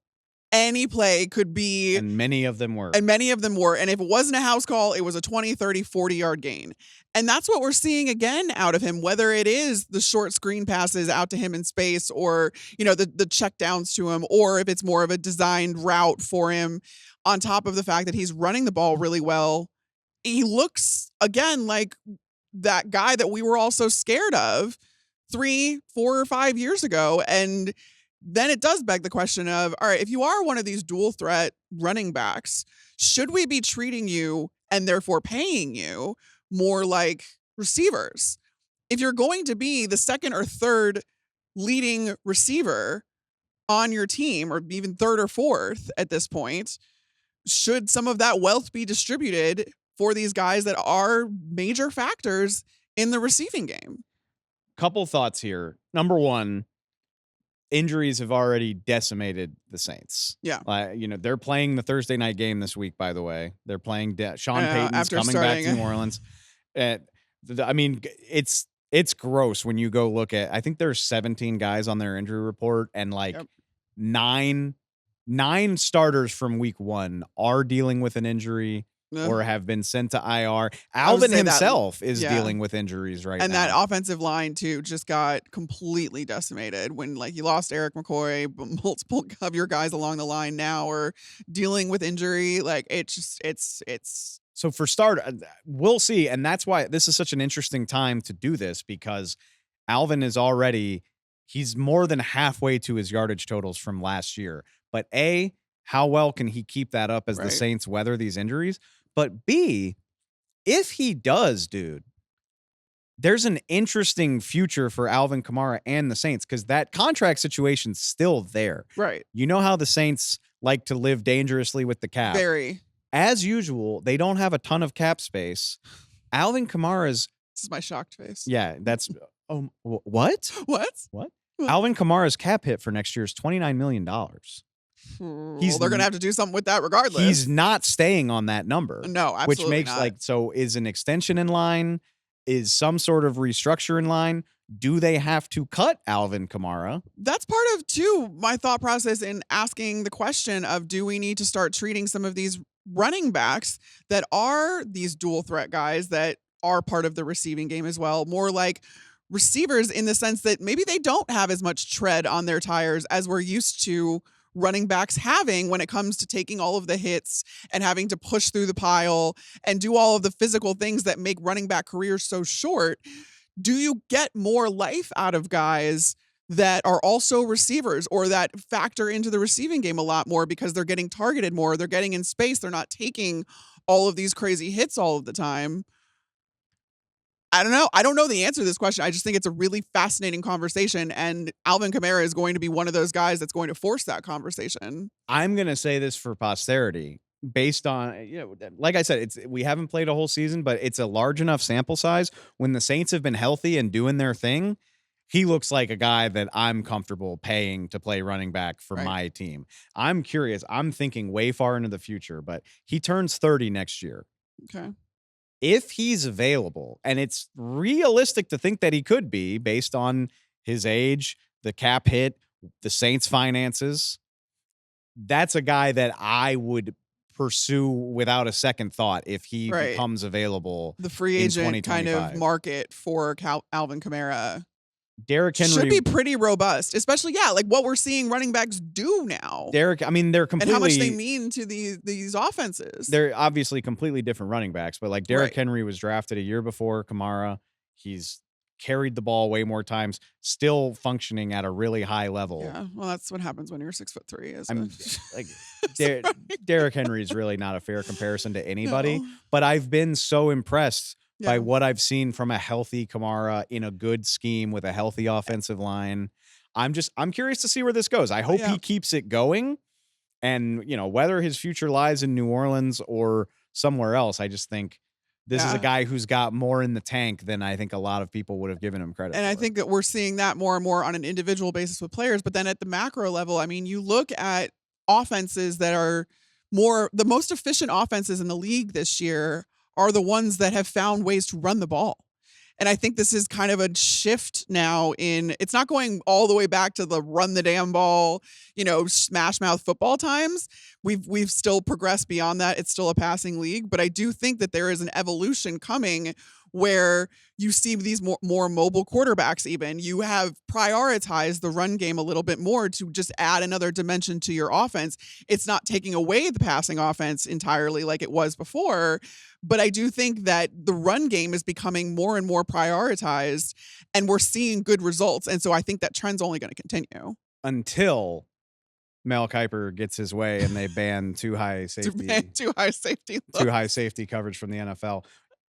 Speaker 4: Any play could be.
Speaker 1: And many of them were.
Speaker 4: And if it wasn't a house call, it was a 20, 30, 40-yard gain. And that's what we're seeing again out of him, whether it is the short screen passes out to him in space or, the check downs to him, or if it's more of a designed route for him, on top of the fact that he's running the ball really well. He looks, again, like that guy that we were all so scared of 3, 4, or 5 years ago. And then it does beg the question of, all right, if you are one of these dual threat running backs, should we be treating you and therefore paying you more like receivers? If you're going to be the second or third leading receiver on your team, or even third or fourth at this point, should some of that wealth be distributed for these guys that are major factors in the receiving game?
Speaker 1: Couple thoughts here. Number one, injuries have already decimated the Saints.
Speaker 4: Yeah.
Speaker 1: They're playing the Thursday night game this week, by the way. They're playing Sean Payton's coming back to New Orleans. I mean, it's gross when you go look at, I think there's 17 guys on their injury report, and nine starters from week 1 are dealing with an injury. or have been sent to IR.
Speaker 4: I would
Speaker 1: Alvin
Speaker 4: say that-
Speaker 1: himself is
Speaker 4: yeah.
Speaker 1: dealing with injuries right
Speaker 4: And
Speaker 1: now.
Speaker 4: that offensive line too just got completely decimated when you lost Eric McCoy, but multiple of your guys along the line now are dealing with injury. Like it's
Speaker 1: So for start, we'll see. And that's why this is such an interesting time to do this, because Alvin is he's more than halfway to his yardage totals from last year. But A, how well can he keep that up as the Saints weather these injuries? But B, if he does, dude, there's an interesting future for Alvin Kamara and the Saints, because that contract situation's still there.
Speaker 4: right.
Speaker 1: You know how the Saints like to live dangerously with the cap.
Speaker 4: Very.
Speaker 1: As usual, they don't have a ton of cap space. Alvin Kamara's,
Speaker 4: This is my shocked face.
Speaker 1: yeah, that's what?
Speaker 4: What?
Speaker 1: Alvin Kamara's cap hit for next year is $29 million.
Speaker 4: Well, they're gonna have to do something with that regardless.
Speaker 1: He's not staying on that number.
Speaker 4: No, absolutely
Speaker 1: which makes
Speaker 4: not.
Speaker 1: so is an extension in line? Is some sort of restructure in line? Do they have to cut Alvin Kamara?
Speaker 4: That's part of too my thought process in asking the question of, do we need to start treating some of these running backs that are these dual threat guys that are part of the receiving game as well, more like receivers, in the sense that maybe they don't have as much tread on their tires as we're used to running backs having when it comes to taking all of the hits and having to push through the pile and do all of the physical things that make running back careers so short. Do you get more life out of guys that are also receivers, or that factor into the receiving game a lot more because they're getting targeted more, they're getting in space, they're not taking all of these crazy hits all of the time? I don't know. I don't know the answer to this question. I just think it's a really fascinating conversation, and Alvin Kamara is going to be one of those guys that's going to force that conversation.
Speaker 1: I'm going to say this for posterity, based on, like I said, we haven't played a whole season, but it's a large enough sample size. When the Saints have been healthy and doing their thing, he looks like a guy that I'm comfortable paying to play running back for my team. I'm curious. I'm thinking way far into the future, but he turns 30 next year.
Speaker 4: Okay.
Speaker 1: If he's available, and it's realistic to think that he could be based on his age, the cap hit, the Saints' finances, that's a guy that I would pursue without a second thought if he becomes available.
Speaker 4: The free agent kind of market for Alvin Kamara
Speaker 1: Derrick Henry
Speaker 4: should be pretty robust, especially like what we're seeing running backs do now.
Speaker 1: They're completely,
Speaker 4: and how much they mean to these offenses.
Speaker 1: They're obviously completely different running backs, but like Derrick Henry was drafted a year before Kamara. He's carried the ball way more times, still functioning at a really high level.
Speaker 4: Yeah, well, that's what happens when you're 6'3".
Speaker 1: Derrick Henry is really not a fair comparison to anybody,
Speaker 4: No.
Speaker 1: but I've been so impressed by what I've seen from a healthy Kamara in a good scheme with a healthy offensive line. I'm curious to see where this goes. I hope he keeps it going, and whether his future lies in New Orleans or somewhere else, I just think this is a guy who's got more in the tank than I think a lot of people would have given him credit for.
Speaker 4: And I think that we're seeing that more and more on an individual basis with players, but then at the macro level, I mean, you look at offenses that are the most efficient offenses in the league this year are the ones that have found ways to run the ball. And I think this is kind of a shift now it's not going all the way back to the run the damn ball, smash mouth football times. We've still progressed beyond that. It's still a passing league, but I do think that there is an evolution coming where you see these more mobile quarterbacks. Even you have prioritized the run game a little bit more to just add another dimension to your offense. It's not taking away the passing offense entirely like it was before, but I do think that the run game is becoming more and more prioritized, and we're seeing good results. And so I think that trend's only going to continue
Speaker 1: until Mel Kiper gets his way and they ban too high safety coverage from the NFL.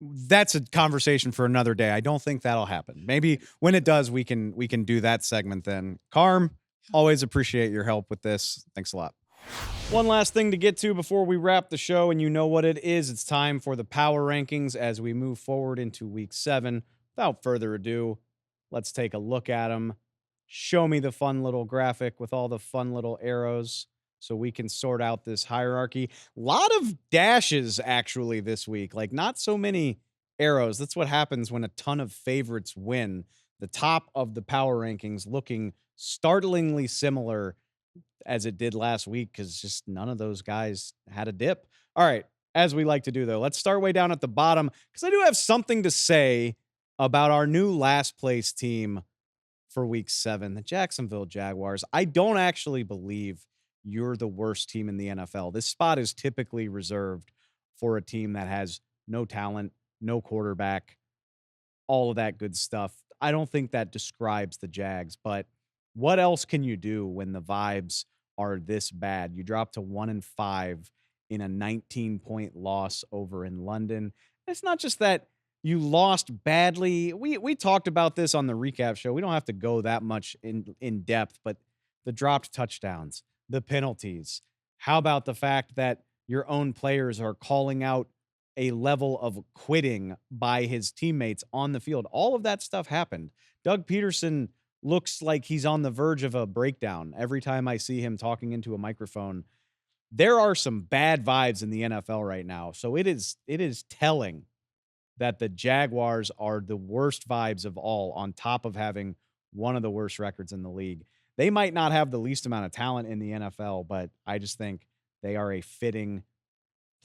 Speaker 1: That's a conversation for another day. I don't think that'll happen. Maybe when it does, we can do that segment then. Carm, always appreciate your help with this. Thanks a lot. One last thing to get to before we wrap the show, and you know what it is. It's time for the power rankings as we move forward into week 7. Without further ado, let's take a look at them. Show me the fun little graphic with all the fun little arrows so we can sort out this hierarchy. A lot of dashes actually this week, like not so many arrows. That's what happens when a ton of favorites win. The top of the power rankings looking startlingly similar as it did last week because just none of those guys had a dip. All right, as we like to do, though. Let's start way down at the bottom because I do have something to say about our new last place team for week 7, the Jacksonville Jaguars. I don't actually believe you're the worst team in the NFL. This spot is typically reserved for a team that has no talent, no quarterback, all of that good stuff. I don't think that describes the Jags, but what else can you do when the vibes are this bad? You drop to 1-5 in a 19-point loss over in London. It's not just that you lost badly. We talked about this on the recap show. We don't have to go that much in depth, but the dropped touchdowns, the penalties. How about the fact that your own players are calling out a level of quitting by his teammates on the field? All of that stuff happened. Doug Peterson looks like he's on the verge of a breakdown every time I see him talking into a microphone. There are some bad vibes in the NFL right now. So it is telling that the Jaguars are the worst vibes of all, on top of having one of the worst records in the league. They might not have the least amount of talent in the NFL, but I just think they are a fitting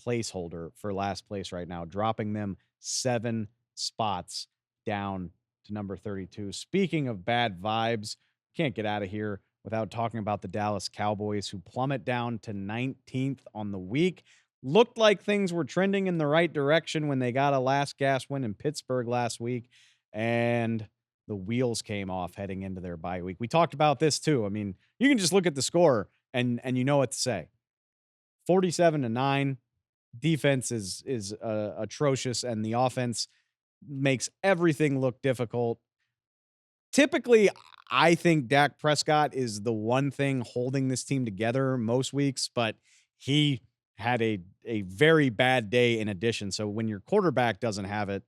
Speaker 1: placeholder for last place right now, dropping them 7 spots down to number 32. Speaking of bad vibes, can't get out of here without talking about the Dallas Cowboys, who plummet down to 19th on the week. Looked like things were trending in the right direction when they got a last gasp win in Pittsburgh last week, and the wheels came off heading into their bye week. We talked about this too. I mean, you can just look at the score and you know what to say. 47-9. Defense is atrocious, and the offense makes everything look difficult. Typically, I think Dak Prescott is the one thing holding this team together most weeks, but he had a very bad day in addition. So when your quarterback doesn't have it,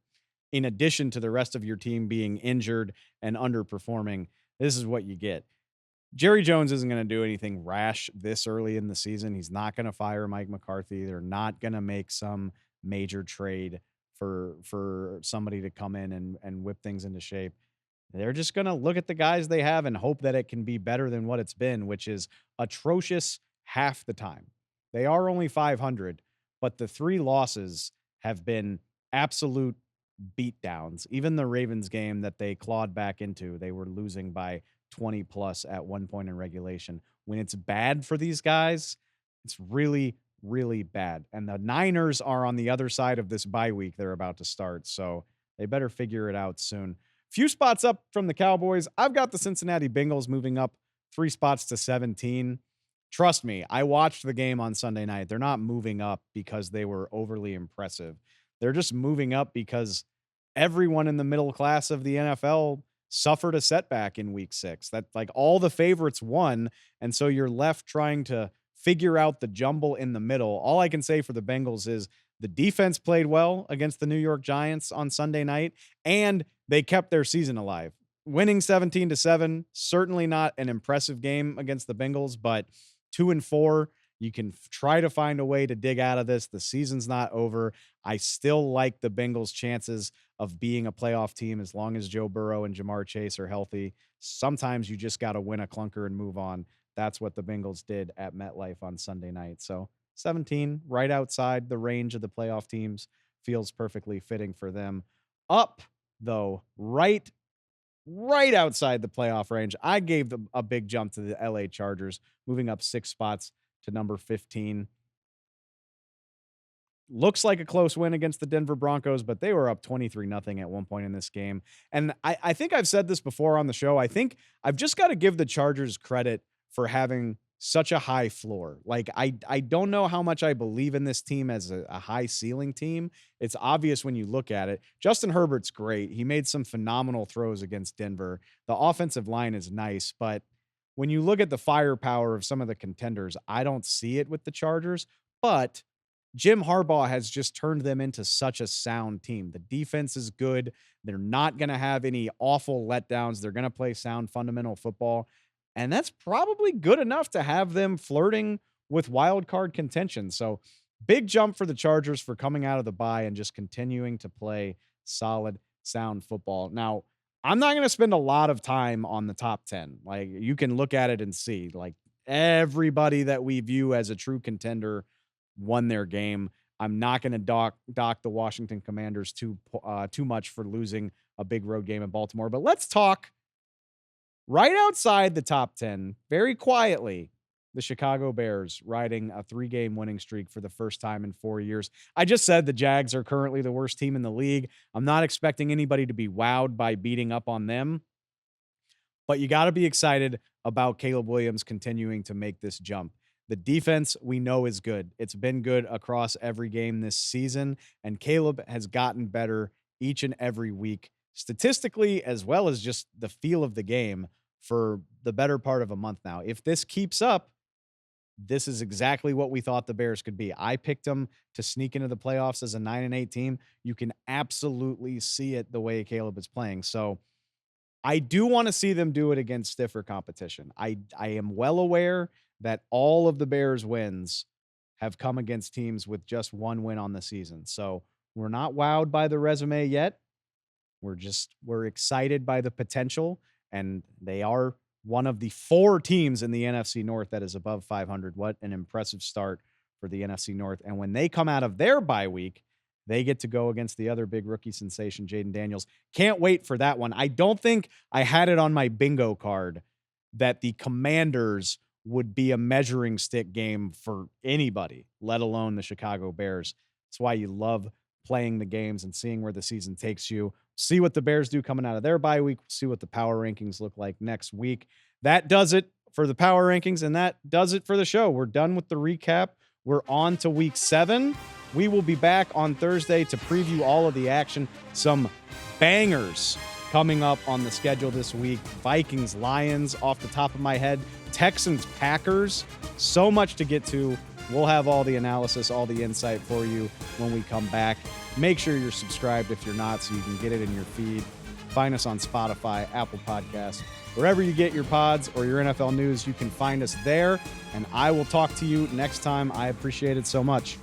Speaker 1: in addition to the rest of your team being injured and underperforming, this is what you get. Jerry Jones isn't going to do anything rash this early in the season. He's not going to fire Mike McCarthy. They're not going to make some major trade for somebody to come in and whip things into shape. They're just going to look at the guys they have and hope that it can be better than what it's been, which is atrocious half the time. They are only 500, but the 3 losses have been absolute beatdowns. Even the Ravens game that they clawed back into, they were losing by 20 plus at one point in regulation. When it's bad for these guys, it's really, really bad. And the Niners are on the other side of this bye week they're about to start, so they better figure it out soon. Few spots up from the Cowboys. I've got the Cincinnati Bengals moving up 3 spots to 17. Trust me, I watched the game on Sunday night. They're not moving up because they were overly impressive. They're just moving up because everyone in the middle class of the NFL suffered a setback in week 6. That, like, all the favorites won, and so you're left trying to figure out the jumble in the middle. All I can say for the Bengals is the defense played well against the New York Giants on Sunday night, and they kept their season alive. Winning 17-7, certainly not an impressive game against the Bengals, but 2-4, you can try to find a way to dig out of this. The season's not over. I still like the Bengals' chances of being a playoff team as long as Joe Burrow and Jamar Chase are healthy. Sometimes you just got to win a clunker and move on. That's what the Bengals did at MetLife on Sunday night. So 17, right outside the range of the playoff teams, feels perfectly fitting for them. Up, though, right outside the playoff range, I gave them a big jump to the LA Chargers, moving up 6 spots to number 15. Looks like a close win against the Denver Broncos, but they were up 23-0 at one point in this game. And I think I've said this before on the show. I think I've just got to give the Chargers credit for having such a high floor. Like, I don't know how much I believe in this team as a high ceiling team. It's obvious when you look at it. Justin Herbert's great. He made some phenomenal throws against Denver. The offensive line is nice, but when you look at the firepower of some of the contenders, I don't see it with the Chargers. But Jim Harbaugh has just turned them into such a sound team. The defense is good. They're not going to have any awful letdowns. They're going to play sound fundamental football. And that's probably good enough to have them flirting with wild card contention. So big jump for the Chargers for coming out of the bye and just continuing to play solid, sound football. Now, I'm not going to spend a lot of time on the top 10. Like, you can look at it and see, like, everybody that we view as a true contender won their game. I'm not going to dock the Washington Commanders too much for losing a big road game in Baltimore. But let's talk right outside the top 10, very quietly, the Chicago Bears riding a 3-game winning streak for the first time in 4 years. I just said the Jags are currently the worst team in the league. I'm not expecting anybody to be wowed by beating up on them, but you got to be excited about Caleb Williams continuing to make this jump. The defense we know is good. It's been good across every game this season, and Caleb has gotten better each and every week, statistically as well as just the feel of the game for the better part of a month now. If this keeps up, this is exactly what we thought the Bears could be. I picked them to sneak into the playoffs as a 9-8 team. You can absolutely see it the way Caleb is playing. So I do want to see them do it against stiffer competition. I am well aware that all of the Bears wins have come against teams with just one win on the season. So we're not wowed by the resume yet. We're excited by the potential, and they are one of the 4 teams in the NFC North that is above 500. What an impressive start for the NFC North. And when they come out of their bye week, they get to go against the other big rookie sensation, Jaden Daniels. Can't wait for that one. I don't think I had it on my bingo card that the Commanders would be a measuring stick game for anybody, let alone the Chicago Bears. That's why you love playing the games and seeing where the season takes you. See what the Bears do coming out of their bye week. See what the power rankings look like next week. That does it for the power rankings, and that does it for the show. We're done with the recap. We're on to week 7. We will be back on Thursday to preview all of the action. Some bangers coming up on the schedule this week. Vikings, Lions off the top of my head. Texans, Packers. So much to get to. We'll have all the analysis, all the insight for you when we come back. Make sure you're subscribed if you're not so you can get it in your feed. Find us on Spotify, Apple Podcasts, wherever you get your pods or your NFL news, you can find us there. And I will talk to you next time. I appreciate it so much.